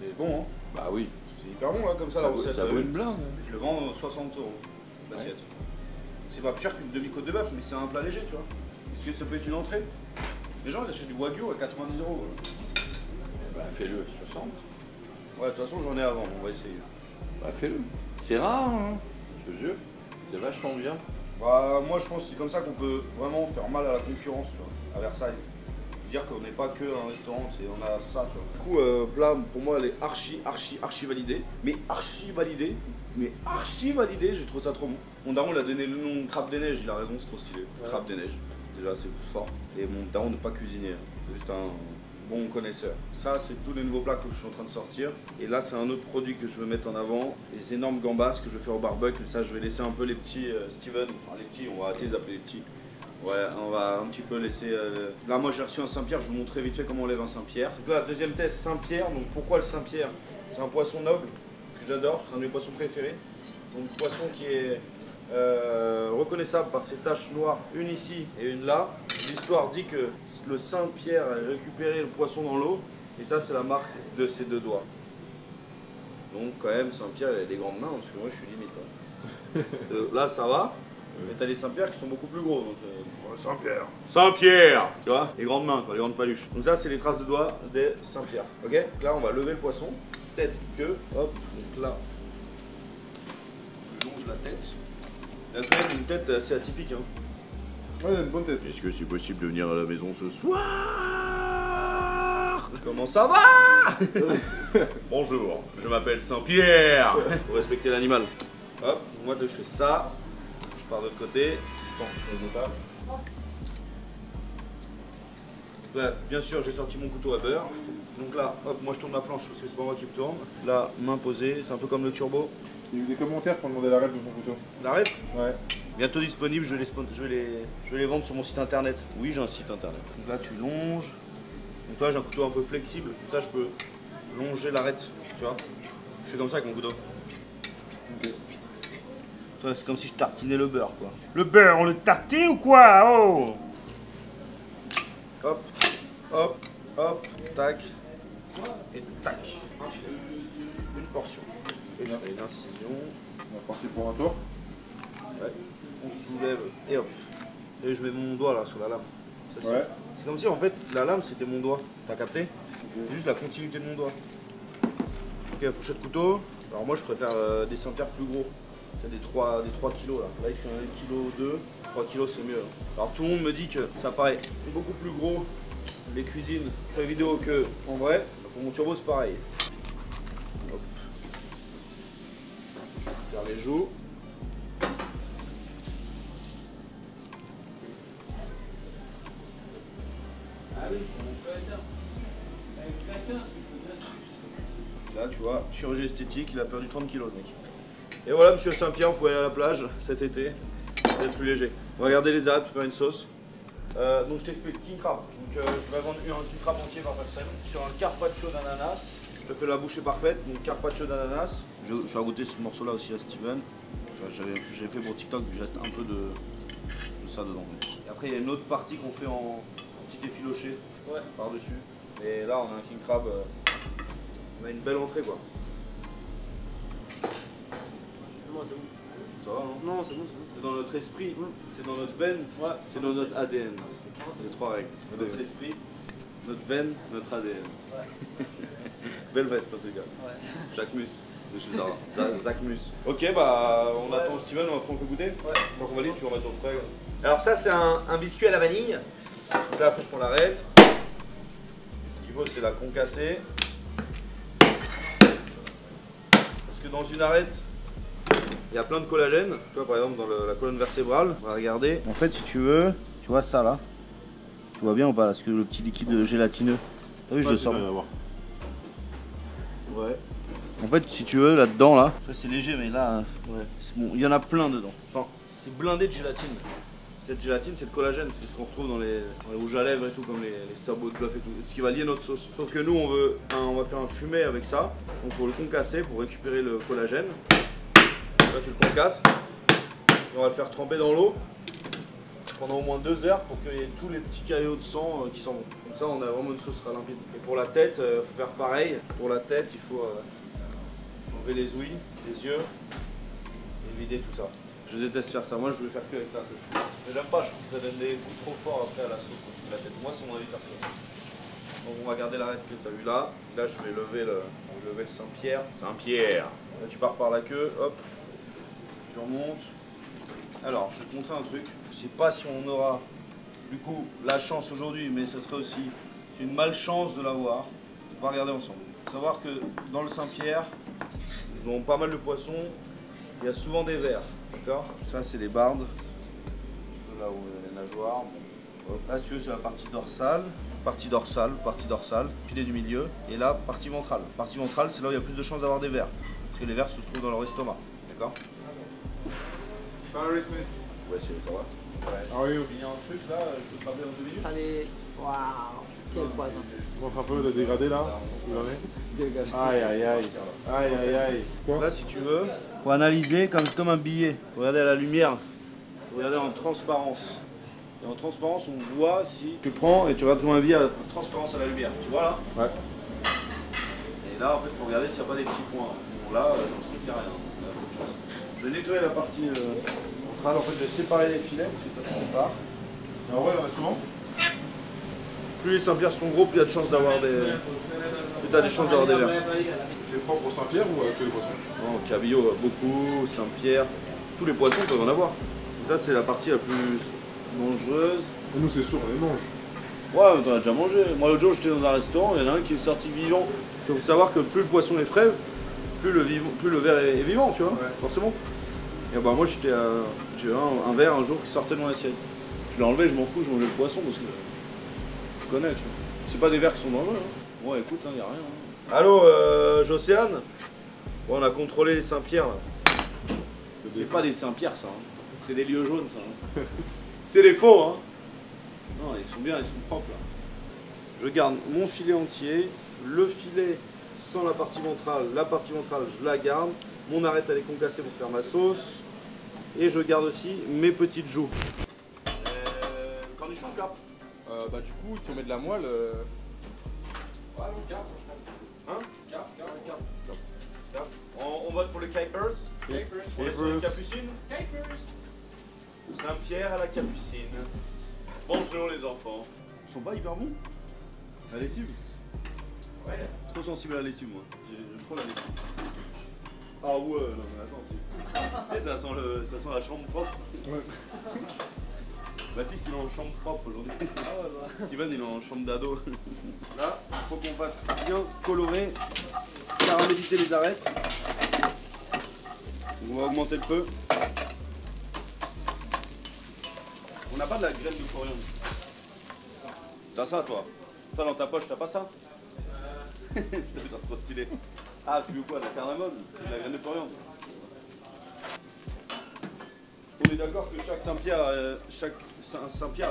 C'est bon, hein? Bah oui. C'est hyper bon, là, comme ça, la recette. Ça vaut une blinde. Je le vends 60 € l'assiette. C'est pas plus cher qu'une demi-côte de bœuf, mais c'est un plat léger, tu vois. Est-ce que ça peut être une entrée? Les gens ils achètent du wagyu à 90 €. Bah fais-le 60. Ouais, de toute façon j'en ai avant, on va essayer. Bah fais-le. C'est rare, hein. Je te jure. C'est vachement bien. Bah moi je pense que c'est comme ça qu'on peut vraiment faire mal à la concurrence, tu vois, à Versailles. Dire qu'on n'est pas que un restaurant, on a ça, tu vois. Du coup, plat pour moi elle est archi validée. Mais archi validée, j'ai trouvé ça trop bon. Mon daron il a donné le nom de crabe des neiges, il a raison, c'est trop stylé. Ouais. Crabe des neiges, déjà c'est fort. Et mon daron n'est pas cuisinier, c'est juste un bon connaisseur. Ça c'est tous les nouveaux plats que je suis en train de sortir. Et là c'est un autre produit que je veux mettre en avant, les énormes gambas que je vais faire au barbecue. Mais ça je vais laisser un peu les petits Steven, enfin, les petits, on va arrêter de les appeler les petits. Ouais, on va un petit peu laisser... Là moi j'ai reçu un Saint-Pierre, je vais vous montrer vite fait comment on lève un Saint-Pierre. Donc là la deuxième test Saint-Pierre, donc pourquoi le Saint-Pierre? C'est un poisson noble que j'adore, c'est un de mes poissons préférés. Donc poisson qui est reconnaissable par ses taches noires, une ici et une là. L'histoire dit que le Saint-Pierre a récupéré le poisson dans l'eau et ça c'est la marque de ses deux doigts. Donc quand même Saint-Pierre il a des grandes mains parce que moi je suis limite. Là ça va. Mais t'as les Saint-Pierre qui sont beaucoup plus gros, donc Saint-Pierre, Saint-Pierre, tu vois, les grandes mains, quoi, les grandes paluches. Donc ça c'est les traces de doigts des Saint-Pierre, ok. Donc là on va lever le poisson, tête, queue, hop, donc là, je longe la tête. Il a quand même une tête assez atypique, hein. Ouais, il a une bonne tête. Est-ce que c'est possible de venir à la maison ce soir? Comment ça va? Bonjour, je m'appelle Saint-Pierre. Faut respecter l'animal. Hop, moi je fais ça. Je pars de l'autre côté. Là, bien sûr, j'ai sorti mon couteau à beurre. Donc là, hop, moi je tourne ma planche parce que c'est pas moi qui me tourne. Là, main posée, c'est un peu comme le turbo. Il y a eu des commentaires qui ont demandé la rêve de mon couteau. La rêve? Ouais. Bientôt disponible, je vais les vendre sur mon site internet. Oui, j'ai un site internet. Donc là, tu longes. Donc là, j'ai un couteau un peu flexible. Comme ça, je peux longer l'arête. Tu vois? Je fais comme ça avec mon couteau. Ok. C'est comme si je tartinais le beurre, quoi. Le beurre, on le tartine ou quoi? Oh! Hop, hop, hop, tac, et tac. Une portion. Et je fais une incision. On va partir pour un tour. Ouais. On soulève et hop. Et je mets mon doigt là sur la lame. Ouais. C'est comme si en fait la lame c'était mon doigt. T'as capté? C'est juste la continuité de mon doigt. Ok, fourchette couteau. Alors moi je préfère des Saint-Pierre plus gros. C'est des 3 kilos là. Là il fait 1,2 kg. 3 kilos c'est mieux. Alors tout le monde me dit que ça paraît beaucoup plus gros les cuisines sur les vidéos que en vrai. Pour mon turbo c'est pareil. Hop. Faire les joues. Là tu vois, chirurgie esthétique, il a perdu 30 kilos le mec. Et voilà monsieur Saint-Pierre, vous pouvez aller à la plage cet été, vous êtes plus léger. Regardez les Alpes, faire une sauce. Donc je t'explique, king crab. Donc je vais vendre un king crab entier par personne sur un carpaccio d'ananas. Je te fais la bouchée parfaite, donc carpaccio d'ananas. Je vais goûter ce morceau là aussi à Steven. J'ai fait pour TikTok, il reste un peu de ça dedans. Et après il y a une autre partie qu'on fait en petit effiloché par dessus. Et là on a un king crab, on a une belle entrée quoi. C'est bon. Ça va, non? Non, c'est bon, c'est bon. C'est dans notre esprit, c'est dans notre veine, c'est dans notre ADN. C'est les 3 règles. Notre esprit, notre veine, notre ADN. Belle veste en tout cas. Jacques Mus. de chez Zara. Zachmus. Ok, bah on attend Steven, après on peut goûter. Ouais. Donc on va dire, tu vas remettre au frais. Alors ça c'est un biscuit à la vanille. Donc là après je prends l'arête. Ce qu'il faut c'est la concasser. Parce que dans une arête, il y a plein de collagène. Tu vois par exemple dans la colonne vertébrale, on va regarder. En fait si tu veux, tu vois ça là. Tu vois bien ou pas? Parce que le petit liquide gélatineux. T'as vu, je le sors. Ouais. En fait, si tu veux, là-dedans, là, c'est léger, mais là, ouais, c'est bon. Il y en a plein dedans. Enfin, c'est blindé de gélatine. Cette gélatine, c'est le collagène, c'est ce qu'on retrouve dans les rouges à lèvres et tout, comme les sabots de bluff et tout. Ce qui va lier notre sauce. Sauf que nous, on va faire un fumet avec ça. Donc, il faut le concasser pour récupérer le collagène. Là, tu le concasses. Et on va le faire tremper dans l'eau pendant au moins 2 heures pour qu'il y ait tous les petits caillots de sang qui s'en vont. Comme ça, on a vraiment une sauce limpide. Et pour la tête, il faut faire pareil. Pour la tête, il faut enlever les ouïes, les yeux et vider tout ça. Je déteste faire ça. Moi, je vais faire que avec ça. Mais j'aime pas, je trouve que ça donne des goûts trop forts après à la sauce. La tête. Moi, c'est mon avis perso. Donc, on va garder l'arête que tu as vue là. Là, je vais lever le Saint-Pierre. Saint-Pierre. Là, tu pars par la queue, hop, tu remontes. Alors, je vais te montrer un truc. Je sais pas si on aura du coup la chance aujourd'hui, mais ce serait aussi une malchance de l'avoir. On va regarder ensemble. Il faut savoir que dans le Saint-Pierre, ils ont pas mal de poissons. Il y a souvent des vers. D'accord? Ça, c'est les bardes. Là où il y a les nageoires. Bon. Là, si tu veux, c'est la partie dorsale. Partie dorsale, filet du milieu. Et là, partie ventrale. Partie ventrale, c'est là où il y a plus de chances d'avoir des vers. Parce que les vers se trouvent dans leur estomac. D'accord? Barry Smith. Ouais, c'est ça va. Ouais. Ah oui, Il y a un truc là, je peux te rappeler en 2 minutes. Ça les... Waouh, quel poison. Montre un peu le dégradé là. Où il en est. Aïe aïe aïe. Aïe aïe aïe. Quoi? Là, si tu veux, faut analyser comme un billet. Faut regarder à la lumière. Faut regarder en transparence. Et en transparence, on voit si tu prends et tu regardes comme un billet à transparence à la lumière. Tu vois là? Ouais. Et là, en fait, faut regarder s'il n'y a pas des petits points. Bon, là, dans le truc, il n'y a rien. Il y a autre chose. Je vais nettoyer la partie ventrale. En fait, je vais séparer les filets parce que ça se sépare. Ah ouais, là, c'est bon. Plus les Saint-Pierre sont gros, plus il y a de chances d'avoir des... Plus tu as des chances d'avoir des vers. C'est propre au Saint-Pierre ou que les poissons? Non, cabillaud, beaucoup, Saint-Pierre, tous les poissons peuvent en avoir. Et ça, c'est la partie la plus dangereuse. Et nous, c'est sûr, on les mange. Ouais, t'en as déjà mangé. Moi, l'autre jour, j'étais dans un restaurant, il y en a un qui est sorti vivant. Il faut savoir que plus le poisson est frais, plus le ver est vivant, tu vois, ouais. Forcément. Et bah, moi, j'ai un ver un jour qui sortait de mon assiette. Je l'ai enlevé, je m'en fous, je mangeais le poisson parce que je connais, tu vois. C'est pas des vers qui sont dangereux. Hein. Ouais, écoute, il n'y a rien. Hein. Allô, Jocéane? Bon, on a contrôlé les Saint-Pierre là. C'est pas des Saint-Pierre ça. Hein. C'est des lieux jaunes ça. Hein. C'est des faux, hein. Non, ils sont bien, ils sont propres là. Je garde mon filet entier, le filet sans la partie ventrale, je la garde. Mon arête elle est concassée pour faire ma sauce. Et je garde aussi mes petites joues. Cornichon ou cap? Bah du coup, si on met de la moelle... Ouais, non, cap. Hein? Cap. On vote pour le Capers. On est sur les Capucines. Saint-Pierre à la Capucine. Bonjour les enfants. Ils sont pas hyper bons? La lessive? Ouais. Trop sensible à la lessive moi. J'aime trop la lessive. Ah ouais, non mais attends, tu sais, ça sent la chambre propre. Ouais. Baptiste il est en chambre propre aujourd'hui. Ah ouais, bah. Steven il est en chambre d'ado. Là, il faut qu'on fasse bien colorer, caraméliser les arêtes. On va augmenter le feu. On n'a pas de la graine de coriandre. T'as ça toi? Toi dans ta poche t'as pas ça? Ça veut dire trop stylé. Ah tu veux quoi? De la cardamome? De la graine de coriandre? On est d'accord que chaque Saint-Pierre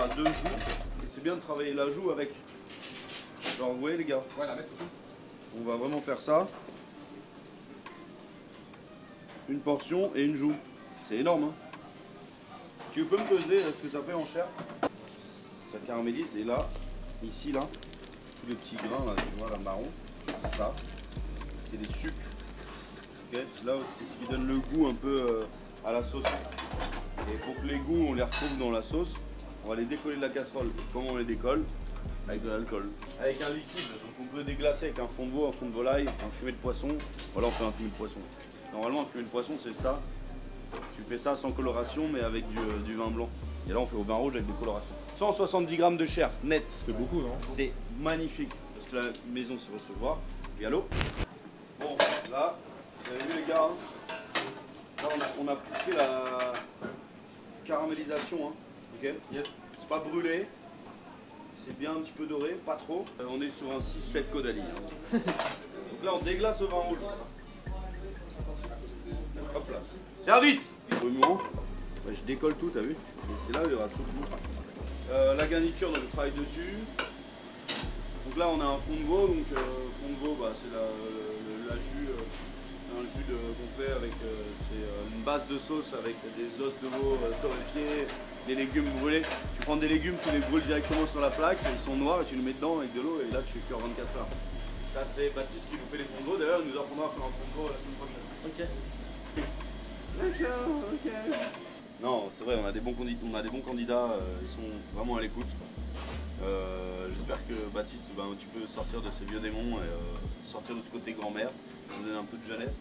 a 2 joues. Et c'est bien de travailler la joue avec. Alors vous voyez les gars? Ouais la mettre c'est tout. On va vraiment faire ça. Une portion et une joue. C'est énorme hein. Tu peux me peser ce que ça fait en chair? Ça caramélise et là, ici là, tous les petits grains là, tu vois là marron, ça, c'est les sucres. Okay. Là c'est ce qui donne le goût un peu à la sauce. Et pour que les goûts on les retrouve dans la sauce, on va les décoller de la casserole. Comment on les décolle? avec de l'alcool. Avec un liquide, donc on peut déglacer avec un fond de veau, un fond de volaille, un fumet de poisson. Voilà, on fait un fumet de poisson. Normalement, un fumet de poisson, c'est ça. Tu fais ça sans coloration, mais avec du vin blanc. Et là, on fait au vin rouge avec des colorations. 170 grammes de chair net. C'est beaucoup, non? C'est magnifique, parce que la maison, c'est recevoir. Et à l'eau. Bon, là, vous avez vu les gars, hein, là, on a poussé la caramélisation, hein, ok? Yes. C'est pas brûlé. C'est bien un petit peu doré, pas trop. On est sur un 6-7 Caudalie. Hein. Donc là, on déglace au vin rouge. Hop là. Service! Remuant. Ouais, je décolle tout, t'as vu? Et c'est là où il y aura tout. La garniture, donc, je travaille dessus. Donc là, on a un fond de veau. Donc, fond de veau, bah, c'est la jus. Un jus qu'on fait avec une base de sauce avec des os de veau torréfiés, des légumes brûlés. Tu prends des légumes, tu les brûles directement sur la plaque, ils sont noirs et tu les mets dedans avec de l'eau et là tu fais cuire 24 heures. Ça c'est Baptiste qui nous fait les fonds de veau, d'ailleurs il nous apprendra à faire un fond de veau la semaine prochaine. Ok. Non, c'est vrai, on a des bons candidats, ils sont vraiment à l'écoute. J'espère que Baptiste, tu peux sortir de ces vieux démons et sortir de ce côté grand-mère, nous donner un peu de jeunesse.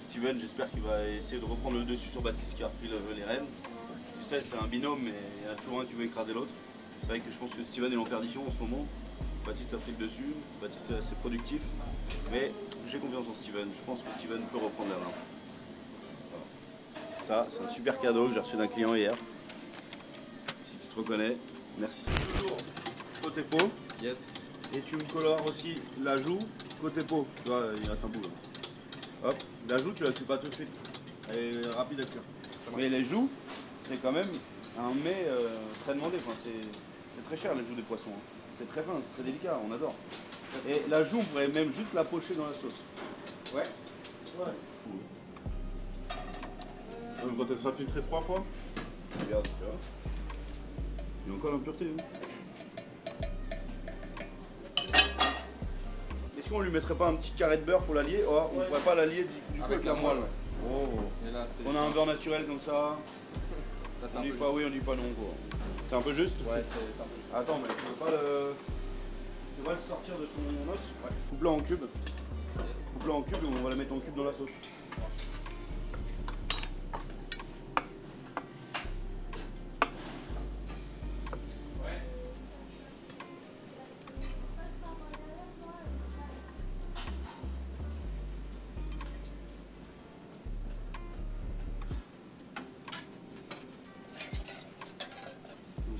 Steven, j'espère qu'il va essayer de reprendre le dessus sur Baptiste qui a repris les rênes. Tu sais, c'est un binôme, mais il y en a toujours un qui veut écraser l'autre. C'est vrai que je pense que Steven est en perdition en ce moment. Baptiste a pris le dessus, Baptiste est assez productif, mais j'ai confiance en Steven. Je pense que Steven peut reprendre la main. Voilà. Ça, c'est un super cadeau que j'ai reçu d'un client hier. Si tu te reconnais, merci. Côté peau. Yes. Et tu me colores aussi la joue côté peau. Tu vois, il reste un bout là. Hop, la joue tu la tues pas tout de suite. Elle est rapide à cuire. Mais les joues, c'est quand même un mets très demandé. Enfin, c'est très cher les joues des poissons. Hein. C'est très fin, c'est très délicat, on adore. Et la joue, on pourrait même juste la pocher dans la sauce. Ouais. Ouais. Donc quand elle sera filtrée 3 fois? Regarde, tu vois. Il y a encore l'impureté. Hein. Est-ce qu'on lui mettrait pas un petit carré de beurre pour l'allier? Oh, on pourrait pas l'allier du avec coup, la moelle, ouais. Oh. Et là, on a un beurre naturel comme ça. Ça on dit pas oui, on dit pas non quoi. C'est un peu juste? Ouais, c'est un peu juste. Attends, mais tu veux pas le sortir de son os? Ouais. Coupe-le en cubes. Yes. Coupe-le en cubes et on va la mettre en cubes dans la sauce.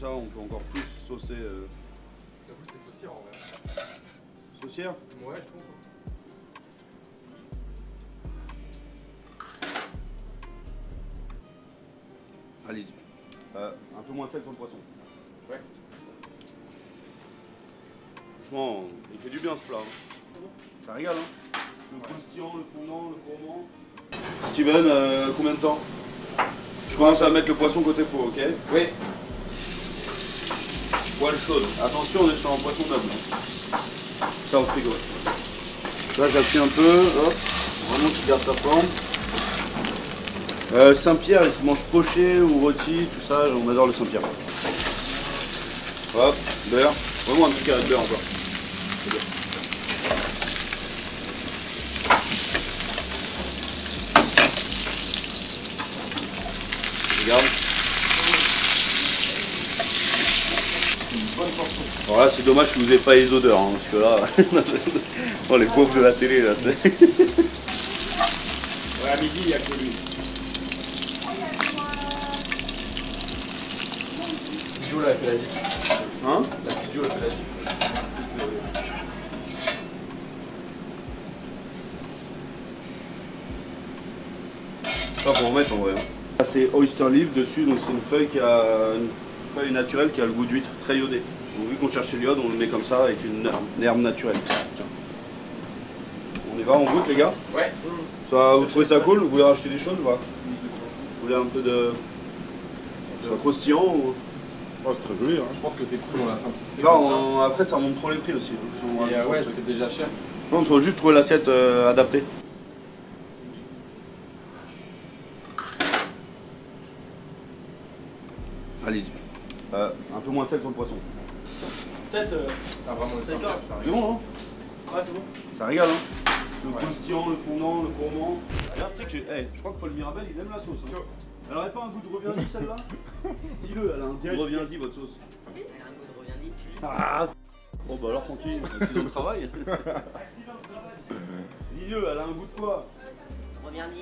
Ça, on peut encore plus saucer. Ce serait plus c'est saucière en vrai. Saucière? Ouais, je pense. Allez-y. Un peu moins de sel sur le poisson. Ouais. Franchement, il fait du bien ce plat. Hein. Ça régale, hein. Le croustillant, le fondant, le gourmand. Steven, combien de temps? Je commence à mettre le poisson côté peau, ok? Oui. Poêle chaude. Attention, on est sur un poisson noble. Ça au frigo. Là, j'appuie un peu. Hop. Vraiment, tu gardes ta forme. Saint-Pierre, il se mange poché ou rôti, tout ça. On adore le Saint-Pierre. Hop, beurre. Vraiment un petit carré de beurre encore. Regarde. Alors là, c'est dommage que vous n'ayez pas les odeurs, hein, parce que là, oh, les pauvres de la télé, là, tu sais. Ouais, à midi, il n'y a que lui. La Pidgeot, là, elle fait la diff. Hein? La Pidgeot, elle fait la diff. Ça, faut en mettre en vrai. Hein. Là, c'est oyster leaf dessus, donc c'est une feuille qui a une feuille naturelle qui a le goût d'huître très iodé. Donc, vu qu'on cherchait l'iode, on le met comme ça avec une herbe naturelle. Tiens. On y va, on goûte les gars? Ouais. Ça, vous trouvez ça cool? Vous voulez rajouter des choses ou pas? Vous voulez un peu de croustillant ou... Oh, c'est très joli, hein. Je pense que c'est cool dans la simplicité. Là, après, ça remonte trop les prix aussi. Hein. Et ouais, c'est déjà cher. Non, il faut juste trouver l'assiette adaptée. Allez-y. Un peu moins de sel sur le poisson. Peut-être. Ah, vraiment, c'est d'accord. C'est bon, hein? Ouais, c'est bon. Ça régale, hein? Le croustillant, le fondant, le gourmand. Regarde, tu sais que je crois que Paul Mirabel, il aime la sauce. Hein. Elle aurait pas un goût de reviens-y celle-là? Dis-le, elle a un goût de reviens-y votre sauce. Elle a un goût de reviens-y. Ah. Bon bah alors tranquille, c'est notre travail. Dis-le, elle a un goût de quoi? Reviens-y.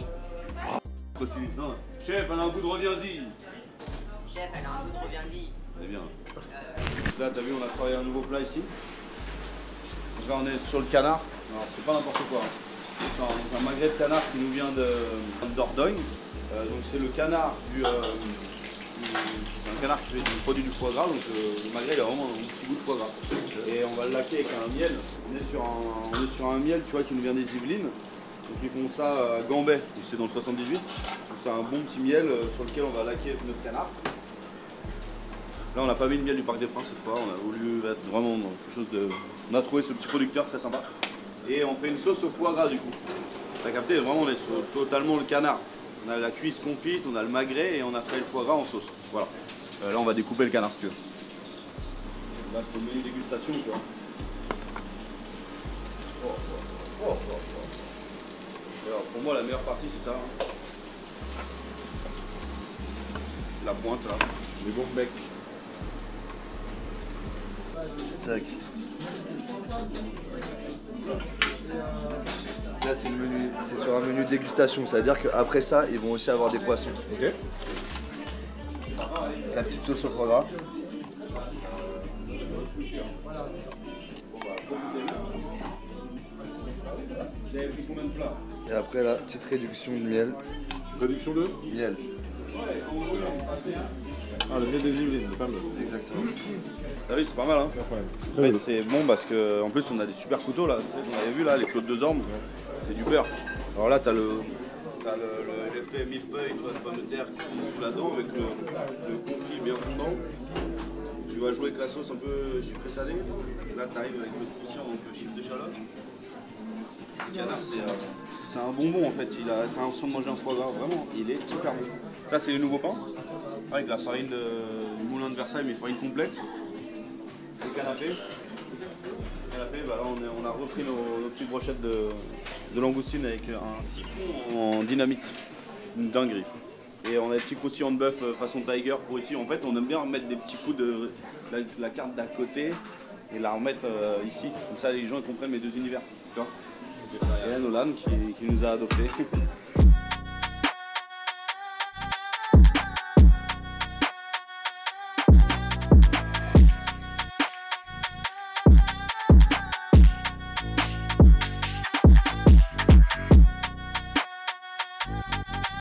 Non, chef, elle a un goût de reviens-y. Chef, elle a un goût de reviens-y. C'est bien. Là, t'as vu, on a travaillé un nouveau plat ici. Donc là, on est sur le canard. Alors, c'est pas n'importe quoi. Hein. C'est un magret de canard qui nous vient de Dordogne. Donc, c'est le canard c'est un canard qui produit du foie gras. Donc, le magret, il a vraiment un petit goût de foie gras. Et on va le laquer avec un miel. On est sur un miel, tu vois, qui nous vient des Yvelines. Donc, ils font ça à Gambais. C'est dans le 78. C'est un bon petit miel sur lequel on va laquer notre canard. Là, on n'a pas mis le miel du Parc des Princes cette fois, on a voulu être vraiment dans quelque chose de... On a trouvé ce petit producteur très sympa. Et on fait une sauce au foie gras du coup. T'as capté, vraiment on est sur totalement le canard. On a la cuisse confite, on a le magret et on a fait le foie gras en sauce. Voilà. Là, on va découper le canard si tu veux. Là, c'est le menu dégustation, tu vois. Alors, pour moi, la meilleure partie, c'est ça. Hein. La pointe là. Les bons becs. Tac. Là c'est le menu, c'est sur un menu dégustation, ça veut dire qu'après ça ils vont aussi avoir des poissons. Ok. La petite sauce au foie gras. Vous avez pris combien de plats? Et après la petite réduction de miel. Réduction de miel. Ah, le miel des Yvelines, le fameux. Exactement. Ah oui, c'est pas mal hein. En fait, c'est bon parce que en plus on a des super couteaux là. Vous avez vu là, les Claude Dezormes, c'est du beurre. Alors là, t'as l'effet millefeuille, tu vois, de pommes de terre qui est sous la dent avec le confit bien fondant. Tu vas jouer avec la sauce un peu sucrée-salée. Et là, t'arrives avec le croustillant, donc le chiffre d'échalote. Ce canard, c'est un bonbon en fait. T'as l'impression de manger un foie gras, vraiment, il est super bon. Ça, c'est les nouveaux pains avec la farine du moulin de Versailles, mais farine complète. Le canapé. Bah là, on a repris nos petites brochettes de langoustine avec un siphon en dynamite. Une dinguerie. Et on a des petits croustillants de bœuf façon Tiger pour ici. En fait, on aime bien remettre des petits coups de la carte d'à côté et la remettre ici. Comme ça, les gens ils comprennent mes deux univers. Tu vois. Et Nolan qui nous a adoptés.